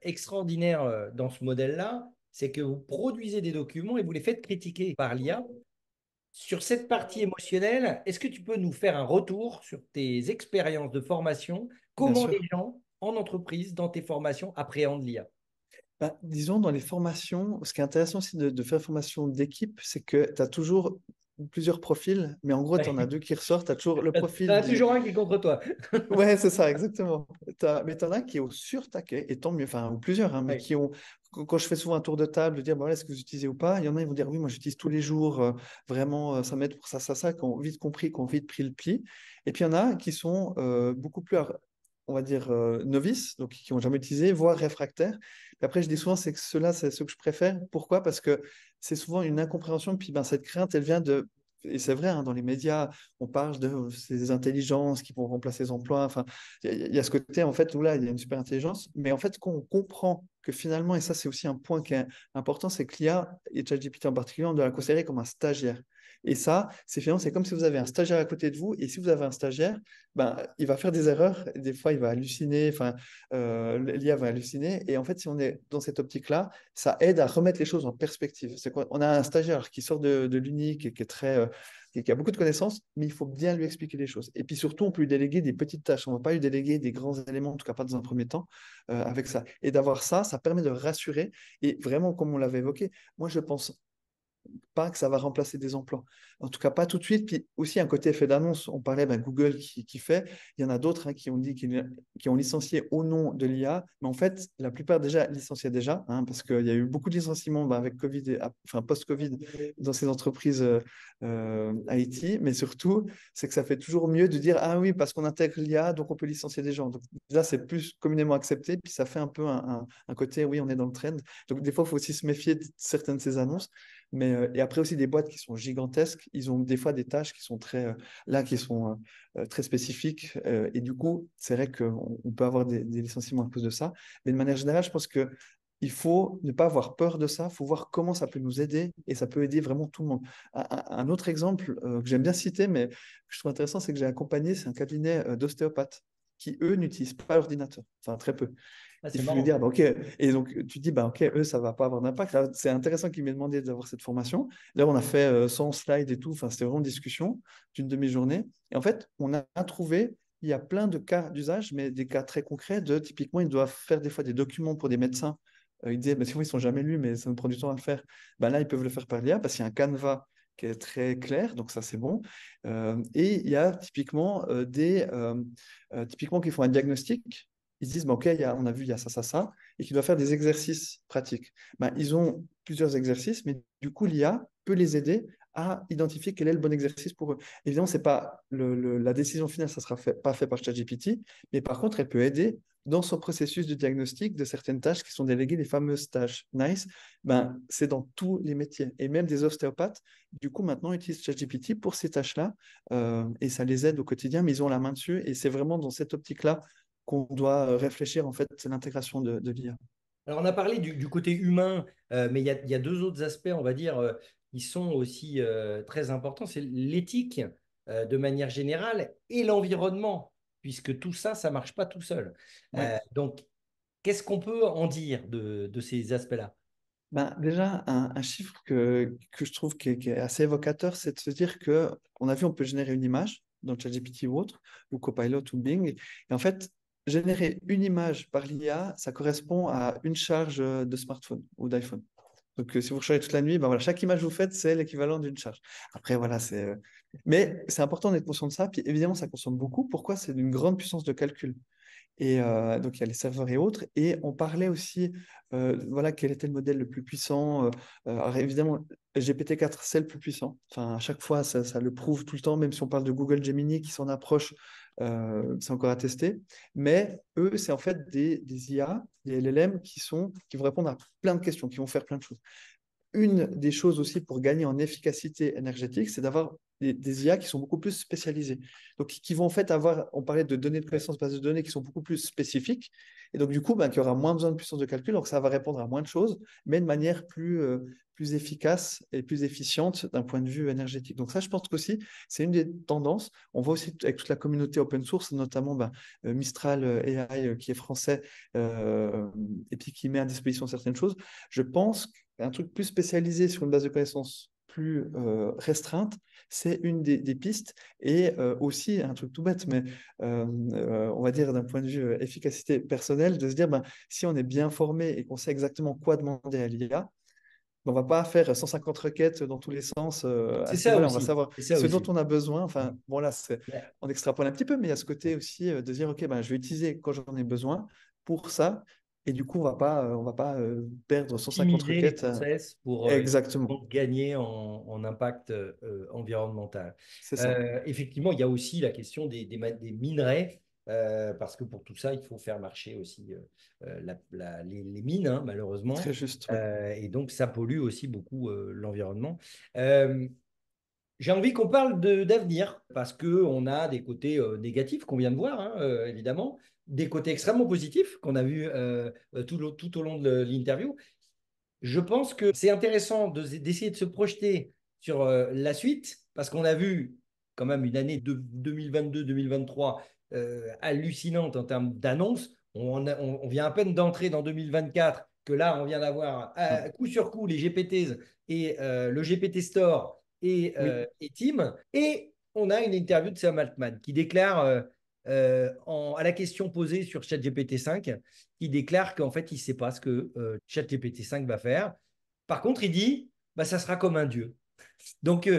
extraordinaire dans ce modèle-là, c'est que vous produisez des documents et vous les faites critiquer par l'IA. Sur cette partie émotionnelle, est-ce que tu peux nous faire un retour sur tes expériences de formation? Bien Comment les sûr. gens en entreprise, dans tes formations, appréhendent l'IA? Ben, disons, dans les formations, ce qui est intéressant aussi de faire formation d'équipe, c'est que tu as toujours plusieurs profils, mais en gros, tu en as deux qui ressortent. Tu as toujours le T'en profil as du... toujours un qui est contre toi. Ouais, c'est ça, exactement. Mais tu en as qui est au sur-taquet, et tant mieux, enfin, ou plusieurs, hein, mais Oui. qui ont... Quand je fais souvent un tour de table, de dire, bon, voilà, est-ce que vous utilisez ou pas? Il y en a, ils vont dire, oui, moi, j'utilise tous les jours, vraiment, ça m'aide pour ça, qui ont vite compris, qui ont vite pris le pli. Et puis, il y en a qui sont beaucoup plus on va dire, novices, donc qui n'ont jamais utilisé, voire réfractaires. Puis après, je dis souvent, c'est que ceux-là, c'est ceux que je préfère. Pourquoi? Parce que c'est souvent une incompréhension, puis ben, cette crainte, elle vient de... Et c'est vrai, hein, dans les médias, on parle de ces intelligences qui vont remplacer les emplois. Enfin, il y a ce côté, en fait, où là, il y a une super intelligence. Mais en fait, quand on comprend que finalement, et ça, c'est aussi un point qui est important, c'est que l'IA, et ChatGPT en particulier, on doit la considérer comme un stagiaire. Et ça, c'est finalement, c'est comme si vous avez un stagiaire à côté de vous, et si vous avez un stagiaire, ben, il va faire des erreurs, des fois il va halluciner, enfin, l'IA va halluciner, et en fait, si on est dans cette optique-là, ça aide à remettre les choses en perspective. C'est quoi? On a un stagiaire qui sort de l'uni, qui est très, qui a beaucoup de connaissances, mais il faut bien lui expliquer les choses. Et puis surtout, on peut lui déléguer des petites tâches, on ne va pas lui déléguer des grands éléments, en tout cas pas dans un premier temps, avec ça. Et d'avoir ça, ça permet de rassurer, et vraiment, comme on l'avait évoqué, moi je pense pas que ça va remplacer des emplois. En tout cas, pas tout de suite. Puis aussi un côté effet d'annonce. On parlait Google qui fait. Il y en a d'autres qui ont dit qui ont licencié au nom de l'IA. Mais en fait, la plupart déjà licenciaient déjà, parce qu'il y a eu beaucoup de licenciements avec Covid, enfin post-Covid, dans ces entreprises IT. Mais surtout, c'est que ça fait toujours mieux de dire, ah oui, parce qu'on intègre l'IA, donc on peut licencier des gens. Donc là, c'est plus communément accepté. Puis ça fait un peu un côté, oui, on est dans le trend. Donc des fois, il faut aussi se méfier de certaines de ces annonces. Mais, et après aussi des boîtes qui sont gigantesques, ils ont des fois des tâches qui sont qui sont très spécifiques. Et du coup, c'est vrai qu'on peut avoir des licenciements à cause de ça. Mais de manière générale, je pense que il faut ne pas avoir peur de ça. Il faut voir comment ça peut nous aider et ça peut aider vraiment tout le monde. Un autre exemple que j'aime bien citer, mais que je trouve intéressant, c'est que j'ai accompagné, c'est un cabinet d'ostéopathes qui, eux, n'utilisent pas l'ordinateur, enfin très peu. Ah, Il c'est faut lui marrant. dire, bah, OK. Et donc, tu dis, bah, OK, eux, ça va pas avoir d'impact. Là, c'est intéressant qu'il m'ait demandé d'avoir cette formation. Là, on a fait 100 slides et tout. Enfin, c'était vraiment une discussion d'une demi-journée. Et en fait, on a trouvé, il y a plein de cas d'usage, mais des cas très concrets de, typiquement, ils doivent faire des fois des documents pour des médecins. Ils disaient, bah, souvent, ils ne sont jamais lus, mais ça nous prend du temps à le faire. Bah, là, ils peuvent le faire par l'IA parce qu'il y a un canevas qui est très clair, donc ça, c'est bon. Et il y a typiquement typiquement qui font un diagnostic. Ils se disent, bah, OK, on a vu, il y a ça, et qu'ils doivent faire des exercices pratiques. Ben, ils ont plusieurs exercices, mais du coup, l'IA peut les aider à identifier quel est le bon exercice pour eux. Évidemment, c'est pas la décision finale, ça ne sera pas fait par ChatGPT, mais par contre, elle peut aider dans son processus de diagnostic de certaines tâches qui sont déléguées, les fameuses tâches NICE. Ben, c'est dans tous les métiers. Et même des ostéopathes, du coup, maintenant, utilisent ChatGPT pour ces tâches-là, et ça les aide au quotidien, mais ils ont la main dessus, et c'est vraiment dans cette optique-là qu'on doit réfléchir, en fait, c'est l'intégration de l'IA. Alors, on a parlé du côté humain, mais il y a deux autres aspects, on va dire, qui sont aussi très importants. C'est l'éthique, de manière générale, et l'environnement, puisque tout ça, ça marche pas tout seul. Ouais. Donc, qu'est-ce qu'on peut en dire de ces aspects-là? Ben, déjà, un chiffre que je trouve qui est assez évocateur, c'est de se dire que, on a vu, on peut générer une image dans ChatGPT ou autre, ou Copilot ou Bing. Et en fait, générer une image par l'IA, ça correspond à une charge de smartphone ou d'iPhone. Donc, si vous rechargez toute la nuit, ben voilà, chaque image que vous faites, c'est l'équivalent d'une charge. Après, voilà, mais c'est important d'être conscient de ça. Puis évidemment, ça consomme beaucoup. Pourquoi? C'est d'une grande puissance de calcul. Et donc, il y a les serveurs et autres. Et on parlait aussi, voilà, quel était le modèle le plus puissant. Alors, évidemment, GPT-4, c'est le plus puissant. Enfin, à chaque fois, ça le prouve tout le temps, même si on parle de Google Gemini qui s'en approche, c'est encore à tester. Mais eux, c'est en fait des IA, des LLM qui vont répondre à plein de questions, qui vont faire plein de choses. Une des choses aussi pour gagner en efficacité énergétique, c'est d'avoir des IA qui sont beaucoup plus spécialisées. Donc, qui vont en fait avoir, on parlait de données de connaissances, bases de données qui sont beaucoup plus spécifiques. Et donc, du coup, qui aura moins besoin de puissance de calcul. Donc, ça va répondre à moins de choses, mais de manière plus efficace et plus efficiente d'un point de vue énergétique. Donc, ça, je pense qu'aussi, c'est une des tendances. On voit aussi avec toute la communauté open source, notamment Mistral AI qui est français et puis qui met à disposition certaines choses. Je pense un truc plus spécialisé sur une base de connaissances plus restreinte, c'est une des pistes. Et aussi, un truc tout bête, mais on va dire d'un point de vue efficacité personnelle, de se dire, si on est bien formé et qu'on sait exactement quoi demander à l'IA, on ne va pas faire 150 requêtes dans tous les sens à C'est ce ça niveau-là. On va aussi. savoir C'est ça ce dont aussi. on a besoin. Enfin, bon, là, Ouais. on extrapole un petit peu, mais il y a ce côté aussi de dire, OK, je vais utiliser quand j'en ai besoin pour ça. Et du coup, on va pas perdre 150 Optimiser les requêtes. process pour Exactement. donc gagner en impact environnemental. C'est ça. Effectivement, il y a aussi la question des minerais. parce que pour tout ça, il faut faire marcher aussi les mines, hein, malheureusement. Très juste, ouais. Et donc, ça pollue aussi beaucoup l'environnement. Euh, j'ai envie qu'on parle d'avenir, parce qu'on a des côtés négatifs qu'on vient de voir, hein, évidemment, des côtés extrêmement positifs qu'on a vus tout au long de l'interview. Je pense que c'est intéressant d'essayer de se projeter sur la suite, parce qu'on a vu quand même une année de 2022-2023 hallucinante en termes d'annonces. On vient à peine d'entrer dans 2024, que là, on vient d'avoir Ouais. coup sur coup les GPTs et le GPT Store Oui, et Team. Et on a une interview de Sam Altman qui déclare, à la question posée sur ChatGPT 5, qui déclare qu'en fait, il ne sait pas ce que ChatGPT 5 va faire. Par contre, il dit, bah, ça sera comme un dieu. Donc,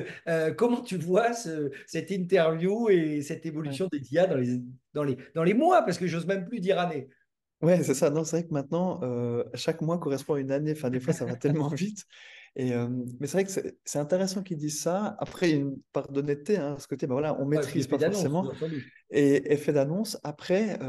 comment tu vois cette interview et cette ouais. évolution des IA dans les mois, parce que j'ose même plus dire années. Ouais, c'est ça. Non, c'est vrai que maintenant, chaque mois correspond à une année. Enfin, des fois, ça va tellement vite. Mais c'est vrai que c'est intéressant qu'ils disent ça. Après, il y a une part d'honnêteté, hein, ce côté, ben voilà, on Ouais, et puis maîtrise effet pas d'annonce, forcément. sans doute. Et effet d'annonce, après,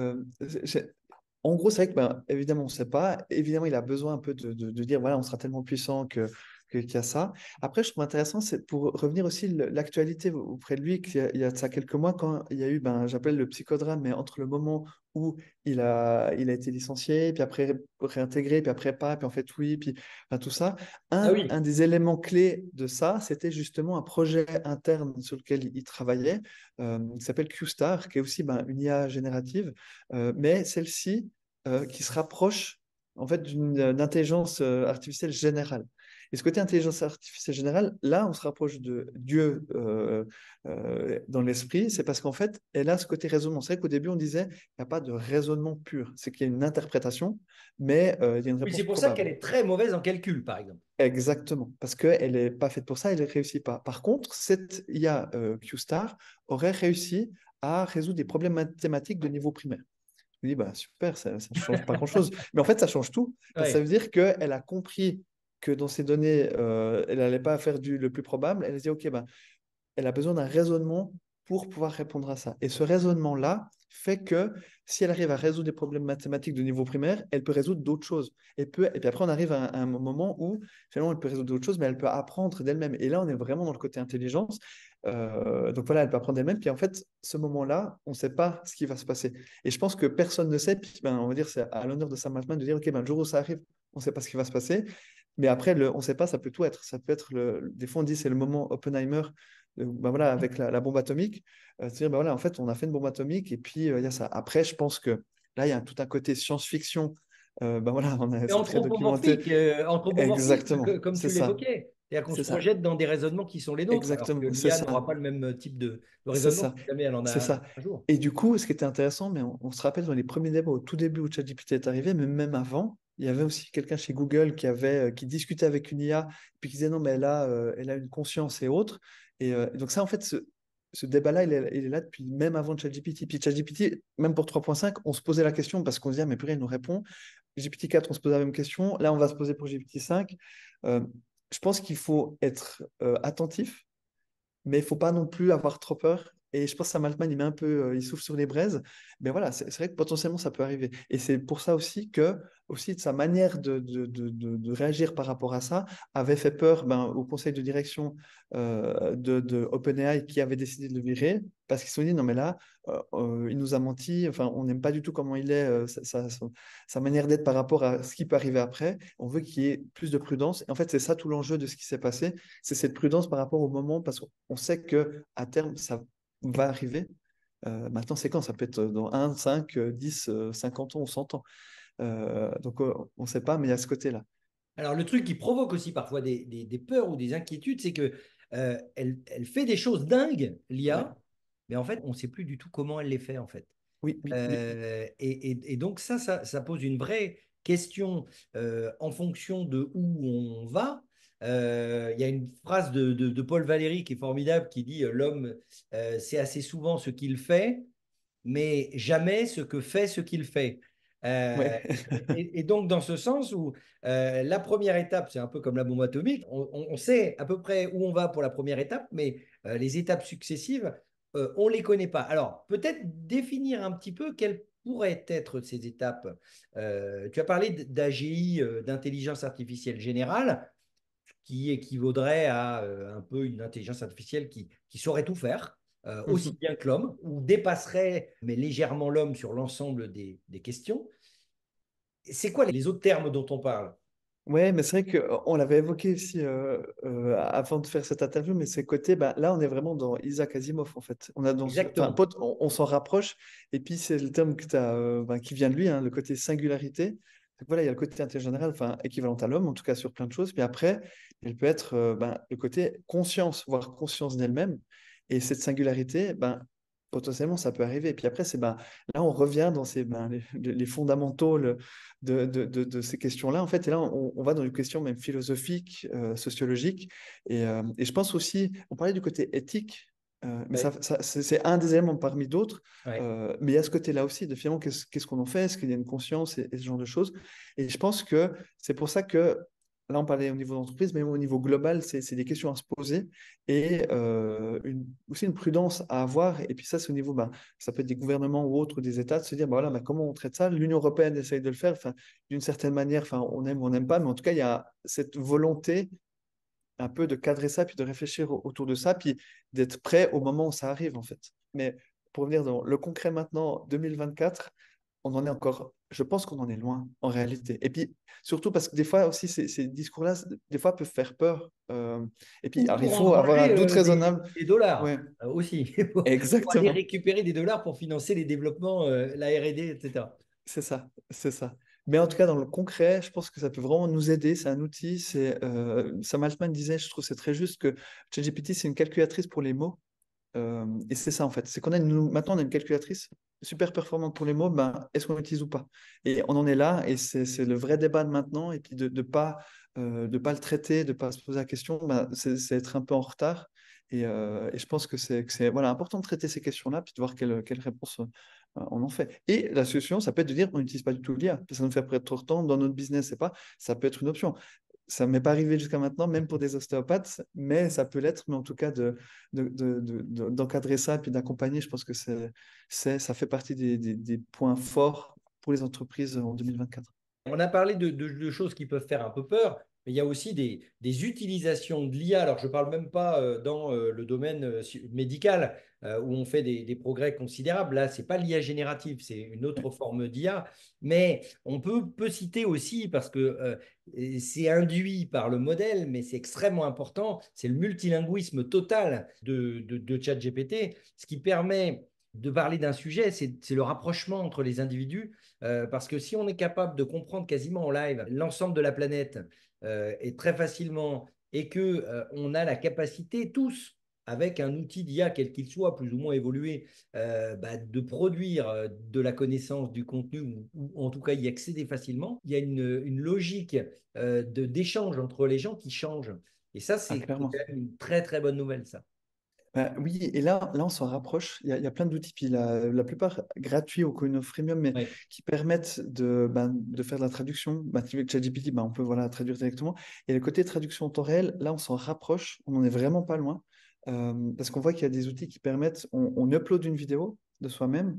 en gros, c'est vrai que, ben, évidemment, on ne sait pas. Évidemment, il a besoin un peu de dire, voilà, on sera tellement puissant qu'il y a ça. Après, je trouve intéressant, c'est pour revenir aussi l'actualité auprès de lui, qu'il y a de ça quelques mois, quand il y a eu, ben, j'appelle le psychodrame, mais entre le moment où il a été licencié, puis après réintégré, puis après pas, puis en fait oui, puis enfin, tout ça. Ah oui, Un des éléments clés de ça, c'était justement un projet interne sur lequel il travaillait, qui s'appelle QStar, qui est aussi ben, une IA générative, mais celle-ci qui se rapproche en fait d'une intelligence artificielle générale. Et ce côté intelligence artificielle générale, là, on se rapproche de Dieu dans l'esprit, c'est parce qu'en fait, elle a ce côté raisonnement. C'est vrai qu'au début, on disait, il n'y a pas de raisonnement pur, c'est qu'il y a une interprétation, mais il y a une oui, réponse c'est pour ça probable. qu'elle est très mauvaise en calcul, par exemple. Exactement, parce qu'elle n'est pas faite pour ça, elle ne réussit pas. Par contre, cette IA QStar aurait réussi à résoudre des problèmes mathématiques de niveau primaire. Je me dis, bah, super, ça ne change pas grand-chose. Mais en fait, ça change tout, parce que ça Ouais. veut dire qu'elle a compris que dans ces données, elle n'allait pas faire le plus probable. Elle a dit, OK, bah, elle a besoin d'un raisonnement pour pouvoir répondre à ça. Et ce raisonnement-là fait que si elle arrive à résoudre des problèmes mathématiques de niveau primaire, elle peut résoudre d'autres choses. Et puis après, on arrive à un moment où finalement, elle peut résoudre d'autres choses, mais elle peut apprendre d'elle-même. Et là, on est vraiment dans le côté intelligence. Donc voilà, elle peut apprendre d'elle-même. Puis en fait, ce moment-là, on ne sait pas ce qui va se passer. Et je pense que personne ne sait. Puis ben, on va dire, c'est à l'honneur de Sam Altman de dire, OK, ben, le jour où ça arrive, on ne sait pas ce qui va se passer. Mais après, on ne sait pas, ça peut tout être. Ça peut être des fois, on dit c'est le moment Oppenheimer ben voilà, avec la bombe atomique, c'est-à-dire, ben voilà, en fait, on a fait une bombe atomique et puis il y a ça. Après, je pense que là, il y a tout un côté science-fiction. Ben voilà, Et c'est très documenté. anthropomorphique, Exactement, comme c'est tu ça, l'évoquais. C'est-à-dire qu'on c'est se ça, projette dans des raisonnements qui sont les nôtres, alors que exactement, c'est l'IA ça, n'aura pas le même type de c'est raisonnement ça, si jamais elle en c'est a ça. un jour. Et du coup, ce qui était intéressant, mais on se rappelle dans les premiers débats, au tout début où ChatGPT est arrivé, mais même avant, il y avait aussi quelqu'un chez Google qui discutait avec une IA, puis qui disait non, mais elle a une conscience et autres. Et donc ça, en fait, ce débat-là, il est là depuis même avant ChatGPT. Puis ChatGPT, même pour 3.5, on se posait la question parce qu'on se disait, ah, mais purée, il nous répond. GPT-4, on se posait la même question. Là, on va se poser pour GPT-5. Je pense qu'il faut être attentif, mais il faut pas non plus avoir trop peur. Et je pense que Sam Altman, il met un peu, il souffle sur les braises. Mais voilà, c'est vrai que potentiellement, ça peut arriver. Et c'est pour ça aussi que, aussi, de sa manière de réagir par rapport à ça, avait fait peur ben, au conseil de direction de OpenAI qui avait décidé de le virer, parce qu'ils se sont dit, non, mais là, il nous a menti, enfin, on n'aime pas du tout comment il est, sa manière d'être par rapport à ce qui peut arriver après. On veut qu'il y ait plus de prudence. Et en fait, c'est ça tout l'enjeu de ce qui s'est passé, c'est cette prudence par rapport au moment, parce qu'on sait que à terme, ça va arriver. Maintenant, c'est quand? Ça peut être dans 1, 5, 10, 50 ans ou 100 ans. Donc, on ne sait pas, mais il y a ce côté-là. Alors, le truc qui provoque aussi parfois des peurs ou des inquiétudes, c'est que elle fait des choses dingues, Ouais. l'IA, mais en fait, on ne sait plus du tout comment elle les fait, en fait. Oui, oui, oui. Et donc ça pose une vraie question en fonction de où on va. Il y a une phrase de Paul Valéry qui est formidable qui dit l'homme, c'est assez souvent ce qu'il fait, mais jamais ce que fait ce qu'il fait. Ouais. Et donc, dans ce sens où la première étape, c'est un peu comme la bombe atomique, on sait à peu près où on va pour la première étape, mais les étapes successives, on ne les connaît pas. Alors, peut-être définir un petit peu quelles pourraient être ces étapes. Tu as parlé d'AGI, d'intelligence artificielle générale, qui équivaudrait à un peu une intelligence artificielle qui saurait tout faire, aussi Mhm. bien que l'homme, ou dépasserait, mais légèrement l'homme sur l'ensemble des questions. C'est quoi les autres termes dont on parle? Ouais, mais c'est vrai qu'on l'avait évoqué aussi avant de faire cette interview, mais ces côtés, bah, là, on est vraiment dans Isaac Asimov, en fait. On a enfin, Exactement. on s'en rapproche, et puis c'est le terme que qui vient de lui, hein, le côté singularité. Donc voilà, il y a le côté intelligence générale, enfin, équivalent à l'homme, en tout cas sur plein de choses. Puis après, il peut être le côté conscience, voire conscience d'elle-même. Et cette singularité, potentiellement, ça peut arriver. Et puis après, là, on revient dans les fondamentaux de ces questions-là, en fait. Et là, on va dans une question même philosophique, sociologique. Et je pense aussi, on parlait du côté éthique, mais Oui, c'est un des éléments parmi d'autres. ouais. Mais il y a ce côté-là aussi, de finalement, qu'est-ce qu'on en fait? Est-ce qu'il y a une conscience et ce genre de choses? Et je pense que c'est pour ça que, là, on parlait au niveau d'entreprise, mais au niveau global, c'est des questions à se poser et aussi une prudence à avoir. Et puis ça, c'est au niveau, ça peut être des gouvernements ou autres, des États, de se dire, voilà, comment on traite ça? L'Union européenne essaye de le faire, enfin, d'une certaine manière, enfin, on aime ou on n'aime pas, mais en tout cas, il y a cette volonté un peu de cadrer ça, puis de réfléchir autour de ça, puis d'être prêt au moment où ça arrive, en fait. Mais pour venir dans le concret maintenant, 2024, on en est encore, je pense qu'on en est loin, en réalité. Et puis, surtout parce que des fois aussi, ces discours-là, des fois, peuvent faire peur. Et puis, Ou alors, il pour faut avoir un engranger doute raisonnable. des dollars Ouais, aussi, pour aller exactement. récupérer des dollars pour financer les développements, la R&D, etc. C'est ça, c'est ça. Mais en tout cas, dans le concret, je pense que ça peut vraiment nous aider. C'est un outil. Sam Altman disait, je trouve c'est très juste que ChatGPT, c'est une calculatrice pour les mots. Et c'est ça en fait. C'est maintenant on a une calculatrice super performante pour les mots. Est-ce qu'on l'utilise ou pas? Et on en est là. Et c'est le vrai débat de maintenant. Et puis de pas le traiter, de pas se poser la question, c'est être un peu en retard. Et je pense que c'est voilà, important de traiter ces questions-là, puis de voir quelle réponse on en fait. Et la solution, ça peut être de dire on n'utilise pas du tout l'IA, ça nous fait perdre trop de temps dans notre business, c'est pas, ça peut être une option. Ça ne m'est pas arrivé jusqu'à maintenant, même pour des ostéopathes, mais ça peut l'être. Mais en tout cas, d'encadrer ça et puis d'accompagner, je pense que ça fait partie des points forts pour les entreprises en 2024. On a parlé de choses qui peuvent faire un peu peur, mais il y a aussi des utilisations de l'IA. Alors, je ne parle même pas dans le domaine médical, où on fait des progrès considérables. Là, ce n'est pas l'IA générative, c'est une autre forme d'IA. Mais on peut citer aussi, parce que c'est induit par le modèle, mais c'est extrêmement important, c'est le multilinguisme total de ChatGPT, ce qui permet de parler d'un sujet, c'est le rapprochement entre les individus parce que si on est capable de comprendre quasiment en live l'ensemble de la planète et très facilement, et que on a la capacité tous, avec un outil d'IA quel qu'il soit, plus ou moins évolué, de produire de la connaissance, du contenu, ou en tout cas y accéder facilement, il y a une logique d'échange entre les gens qui change. Et ça, Ah, c'est quand clairement. même une très très bonne nouvelle, ça. Oui, et là, on s'en rapproche. Il y a plein d'outils, puis la plupart gratuits ou qu'on freemium, mais Ouais. qui permettent de faire de la traduction. Avec ChatGPT, on peut voilà, traduire directement. Et le côté traduction en temps réel, là, on s'en rapproche. On n'en est vraiment pas loin. Parce qu'on voit qu'il y a des outils qui permettent, on upload une vidéo de soi-même,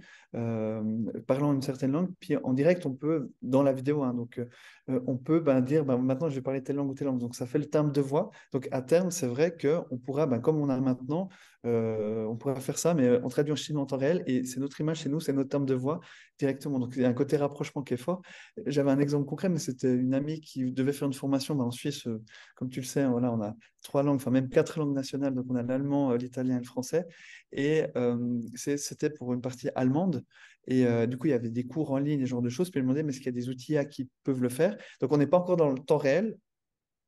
parlant une certaine langue, puis en direct, on peut, dans la vidéo, hein, donc on peut dire, maintenant, je vais parler telle langue ou telle langue. Donc, ça fait le timbre de voix. Donc, à terme, c'est vrai qu'on pourra, comme on a maintenant, on pourrait faire ça, mais on traduit en chinois en temps réel et c'est notre image chez nous, c'est notre terme de voix directement. Donc il y a un côté rapprochement qui est fort. J'avais un exemple concret, mais c'était une amie qui devait faire une formation en Suisse. Comme tu le sais, voilà, on a trois langues, enfin même quatre langues nationales. Donc on a l'allemand, l'italien et le français. Et c'était pour une partie allemande. Et du coup, il y avait des cours en ligne, ce genre de choses. Puis elle me demandait, mais est-ce qu'il y a des outils qui peuvent le faire? Donc on n'est pas encore dans le temps réel,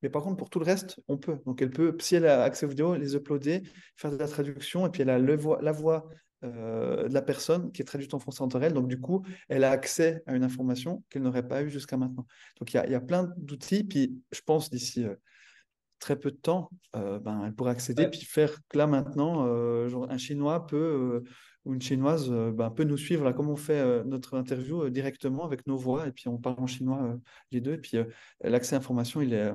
mais par contre, pour tout le reste, on peut. Donc, elle peut, si elle a accès aux vidéos, les uploader, faire de la traduction, et puis elle a la voix de la personne qui est traduite en français en temps réel. Donc, du coup, elle a accès à une information qu'elle n'aurait pas eue jusqu'à maintenant. Donc, il y a plein d'outils. Puis, je pense d'ici très peu de temps, elle pourra accéder, Ouais. puis faire que là maintenant, genre un Chinois ou une Chinoise peut nous suivre là, comme on fait notre interview directement avec nos voix, et puis on parle en chinois les deux, et puis l'accès à l'information, il est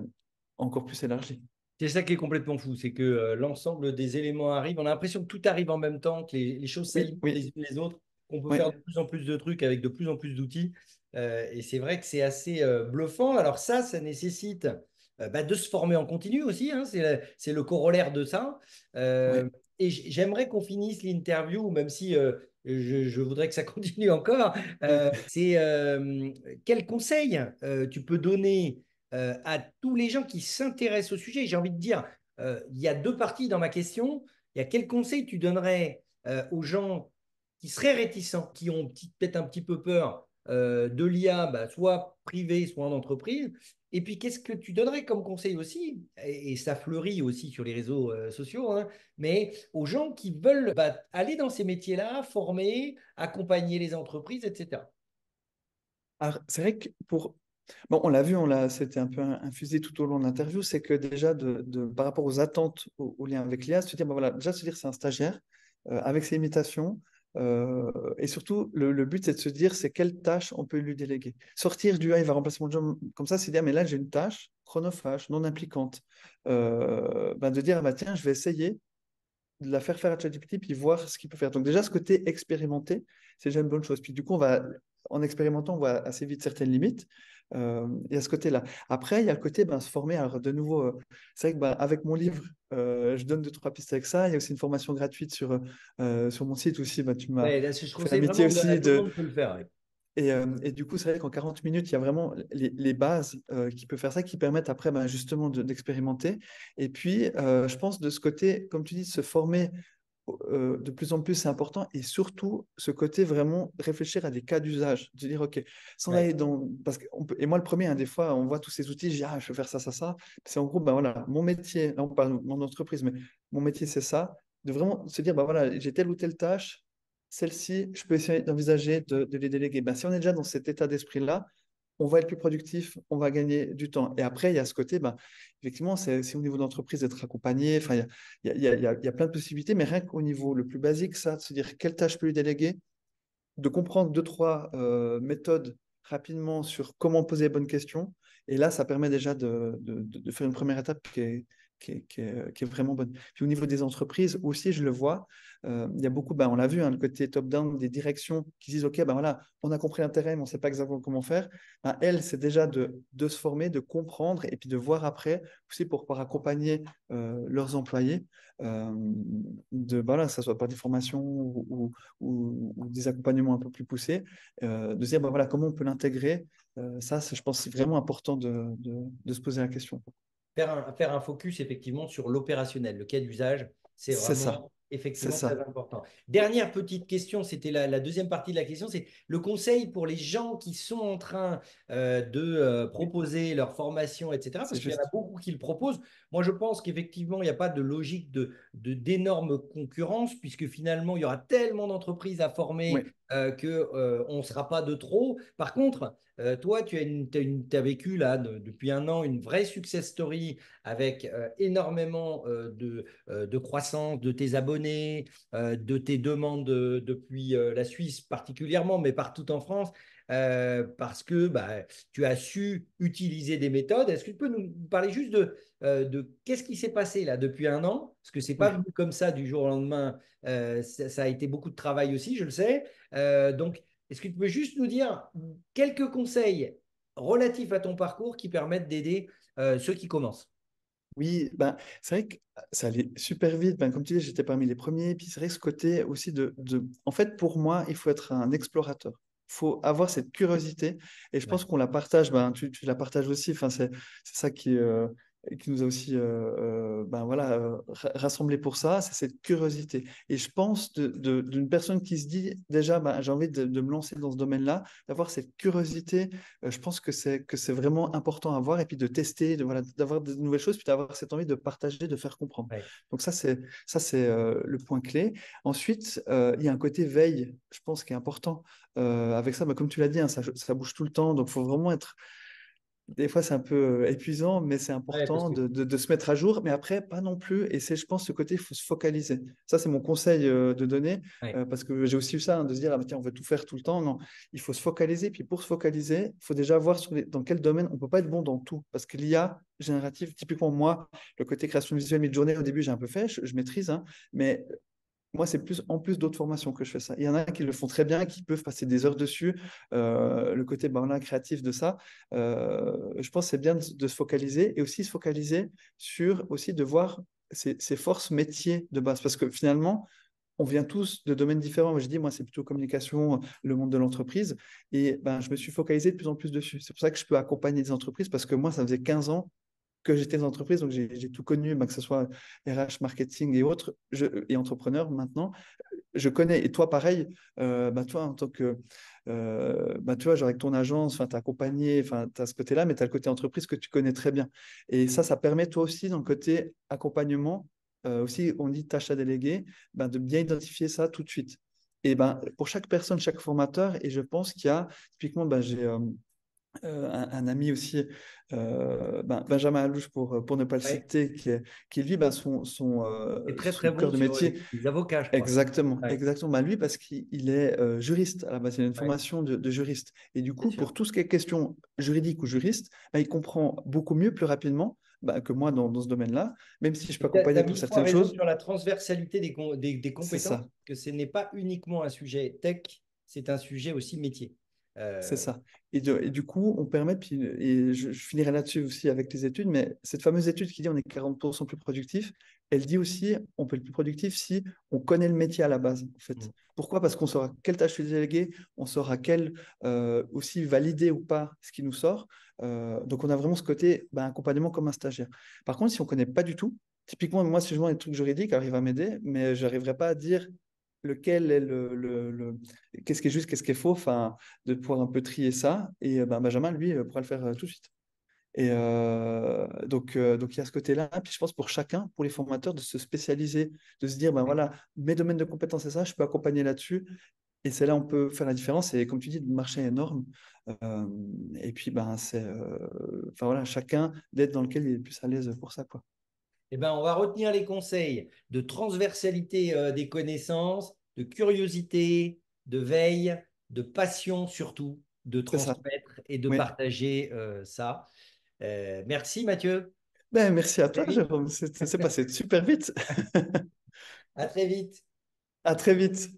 encore plus élargi. C'est ça qui est complètement fou, c'est que l'ensemble des éléments arrivent. On a l'impression que tout arrive en même temps, que les choses Oui, s'alimentent les oui, unes les autres, qu'on peut oui, faire de plus en plus de trucs avec de plus en plus d'outils. Et c'est vrai que c'est assez bluffant. Alors ça nécessite de se former en continu aussi, hein, c'est le corollaire de ça. oui. Euh, et j'aimerais qu'on finisse l'interview, même si je voudrais que ça continue encore. C'est quel conseil tu peux donner à tous les gens qui s'intéressent au sujet? J'ai envie de dire, il y a deux parties dans ma question. Il y a quel conseil tu donnerais aux gens qui seraient réticents, qui ont peut-être un petit peu peur de l'IA, soit privée, soit en entreprise? Et puis, qu'est-ce que tu donnerais comme conseil aussi, et ça fleurit aussi sur les réseaux sociaux, hein, mais aux gens qui veulent aller dans ces métiers-là, former, accompagner les entreprises, etc. Alors, c'est vrai que bon, on l'a vu, c'était un peu infusé tout au long de l'interview, c'est que déjà, par rapport aux attentes au lien avec l'IA, se dire, bah voilà, déjà se dire c'est un stagiaire avec ses limitations, et surtout, le but, c'est de se dire, c'est quelle tâche on peut lui déléguer. Sortir du, ah, il va remplacer mon job, comme ça, c'est dire, mais là, j'ai une tâche chronophage, non impliquante. De dire, ah bah, tiens, je vais essayer de la faire à ChatGPT puis voir ce qu'il peut faire. Donc déjà, ce côté expérimenté, c'est déjà une bonne chose. Puis du coup, en expérimentant, on voit assez vite certaines limites. Il y a ce côté-là. Après, il y a le côté se former. Alors de nouveau, c'est vrai que avec mon livre, je donne deux, trois pistes avec ça. Il y a aussi une formation gratuite sur mon site aussi. Tu m'as Ouais, là, je fait conseille l'amitié vraiment, à aussi tout le de... monde peut le faire. Ouais. Et du coup, c'est vrai qu'en 40 minutes, il y a vraiment les bases qui peuvent faire ça, qui permettent après justement d'expérimenter. Et puis, je pense de ce côté, comme tu dis, de se former de plus en plus, c'est important. Et surtout, ce côté vraiment réfléchir à des cas d'usage. De dire, OK, sans Ouais. aller dans. Parce que et moi, le premier, hein, des fois, on voit tous ces outils, je dis, ah, je peux faire ça, ça, ça. C'est en gros, ben voilà, mon métier, là, on parle de mon entreprise, mais mon métier, c'est ça. De vraiment se dire, ben voilà, j'ai telle ou telle tâche, celle-ci, je peux essayer d'envisager de les déléguer. Ben, si on est déjà dans cet état d'esprit-là, on va être plus productif, on va gagner du temps. Et après, il y a ce côté, effectivement, c'est au niveau d'entreprise d'être accompagné. Enfin, il y a plein de possibilités, mais rien qu'au niveau le plus basique, ça, de se dire quelle tâche je peux lui déléguer, de comprendre deux, trois méthodes rapidement sur comment poser les bonnes questions. Et là, ça permet déjà de faire une première étape qui est vraiment bonne. Puis au niveau des entreprises aussi, je le vois, il y a beaucoup, on l'a vu, hein, le côté top-down des directions qui disent, OK, voilà, on a compris l'intérêt, mais on ne sait pas exactement comment faire. Elle, c'est déjà de se former, de comprendre et puis de voir après aussi pour pouvoir accompagner leurs employés, voilà, que ce soit par des formations ou des accompagnements un peu plus poussés, de se dire voilà, comment on peut l'intégrer. Ça, je pense que c'est vraiment important de se poser la question. Faire un focus effectivement sur l'opérationnel, le cas d'usage, c'est C'est ça, vraiment c'est effectivement très ça. important. Dernière petite question, c'était la deuxième partie de la question, c'est le conseil pour les gens qui sont en train de Oui, proposer leur formation, etc. c'est Parce qu'il y en a juste. beaucoup qui le proposent. Moi, je pense qu'effectivement, il n'y a pas de logique d'énorme concurrence, puisque finalement, il y aura tellement d'entreprises à former Oui, qu'on ne sera pas de trop. Par contre, toi, t'as vécu là depuis un an une vraie success story avec énormément de croissance de tes abonnés, de tes demandes depuis la Suisse particulièrement, mais partout en France, parce que tu as su utiliser des méthodes. Est-ce que tu peux nous parler juste de qu'est-ce qui s'est passé là depuis un an? Parce que c'est pas oui. venu comme ça du jour au lendemain. Ça a été beaucoup de travail aussi, je le sais. Donc, est-ce que tu peux juste nous dire quelques conseils relatifs à ton parcours qui permettent d'aider ceux qui commencent? Oui, c'est vrai que ça allait super vite. Comme tu dis, j'étais parmi les premiers. Puis c'est vrai que ce côté aussi En fait, pour moi, il faut être un explorateur. Il faut avoir cette curiosité. Et je Ouais. pense qu'on la partage. Tu la partages aussi. Enfin, c'est ça qui nous a aussi voilà, rassemblés pour ça. C'est cette curiosité. Et je pense d'une personne qui se dit déjà, j'ai envie de me lancer dans ce domaine-là, d'avoir cette curiosité. Je pense que c'est vraiment important à avoir et puis de tester, voilà, d'avoir de nouvelles choses, puis d'avoir cette envie de partager, de faire comprendre. Ouais. Donc ça c'est le point clé. Ensuite, il y a un côté veille, je pense, qui est important. Avec ça, comme tu l'as dit, hein, ça bouge tout le temps, donc il faut vraiment être des fois, c'est un peu épuisant, mais c'est Ouais, parce important que de se mettre à jour. Mais après, pas non plus. Et c'est, je pense, ce côté, il faut se focaliser. Ça, c'est mon conseil de donner, ouais. parce que j'ai aussi eu ça, hein, de se dire, ah, bah, tiens, on veut tout faire tout le temps. Non, il faut se focaliser. Puis pour se focaliser, il faut déjà voir dans quel domaine on ne peut pas être bon dans tout. Parce que l'IA générative, typiquement moi, le côté création visuelle, mid-journée, au début, j'ai un peu fait, je maîtrise, hein, mais moi, c'est plus en plus d'autres formations que je fais ça. Il y en a qui le font très bien, qui peuvent passer des heures dessus. Le côté ben, là, créatif de ça, je pense que c'est bien de se focaliser et aussi se focaliser sur aussi de voir ses forces métiers de base. Parce que finalement, on vient tous de domaines différents. Moi, je dis, moi, c'est plutôt communication, le monde de l'entreprise. Et ben, je me suis focalisé de plus en plus dessus. C'est pour ça que je peux accompagner des entreprises parce que moi, ça faisait 15 ans que j'étais dans l'entreprise, donc j'ai tout connu, ben, que ce soit RH, marketing et autres, et entrepreneur maintenant. Je connais, et toi pareil, bah, toi en tant que, bah, tu vois, genre avec ton agence, tu as accompagné, tu as ce côté-là, mais tu as le côté entreprise que tu connais très bien. Et ça permet toi aussi, dans le côté accompagnement, aussi on dit tâche à déléguer, ben, de bien identifier ça tout de suite. Et ben, pour chaque personne, chaque formateur, et je pense qu'il y a, typiquement, ben, j'ai un ami aussi, ben, Benjamin Alouche, pour ne pas le Ouais. citer, qui lui, ben, C'est très son très bon cœur de sur métier. les avocats, je crois. Exactement, Ouais, exactement. Bah, lui, parce qu'il est juriste à la base, il a une ouais, formation de juriste. Et du bien coup, sûr. pour tout ce qui est question juridique ou juriste, bah, il comprend beaucoup mieux, plus rapidement bah, que moi dans ce domaine-là, même si je peux Tu as accompagner pour mille fois certaines raison choses. sur la transversalité des C'est compétences, ça. que ce n'est pas uniquement un sujet tech, c'est un sujet aussi métier. C'est Euh, ça. Et du coup, on permet, puis, et je finirai là-dessus aussi avec les études, mais cette fameuse étude qui dit on est 40% plus productif, elle dit aussi on peut être plus productif si on connaît le métier à la base, en fait. mm. Pourquoi? Parce qu'on saura quelle tâche lui déléguer, on saura quelle aussi valider ou pas ce qui nous sort. Donc on a vraiment ce côté ben, accompagnement comme un stagiaire. Par contre, si on ne connaît pas du tout, typiquement, moi, si je vois les trucs juridiques, arrive à m'aider, mais je n'arriverai pas à dire lequel est qu'est-ce qui est juste, qu'est-ce qui est faux, enfin, de pouvoir un peu trier ça. Et ben, Benjamin, lui, pourra le faire tout de suite. Et donc, il y a ce côté-là. Puis je pense pour chacun, pour les formateurs, de se spécialiser, de se dire, ben voilà, mes domaines de compétences, c'est ça, je peux accompagner là-dessus. Et c'est là où on peut faire la différence. Et comme tu dis, le marché est énorme. Euh, et puis, ben, enfin voilà, chacun d'être dans lequel il est le plus à l'aise pour ça, quoi. Eh ben, on va retenir les conseils de transversalité des connaissances, de curiosité, de veille, de passion surtout, de C'est ça. transmettre et de Oui. partager ça. Merci Mathieu. Ben, merci à Très toi, vite. Jérôme. C'est passé super vite. À très vite. À très vite.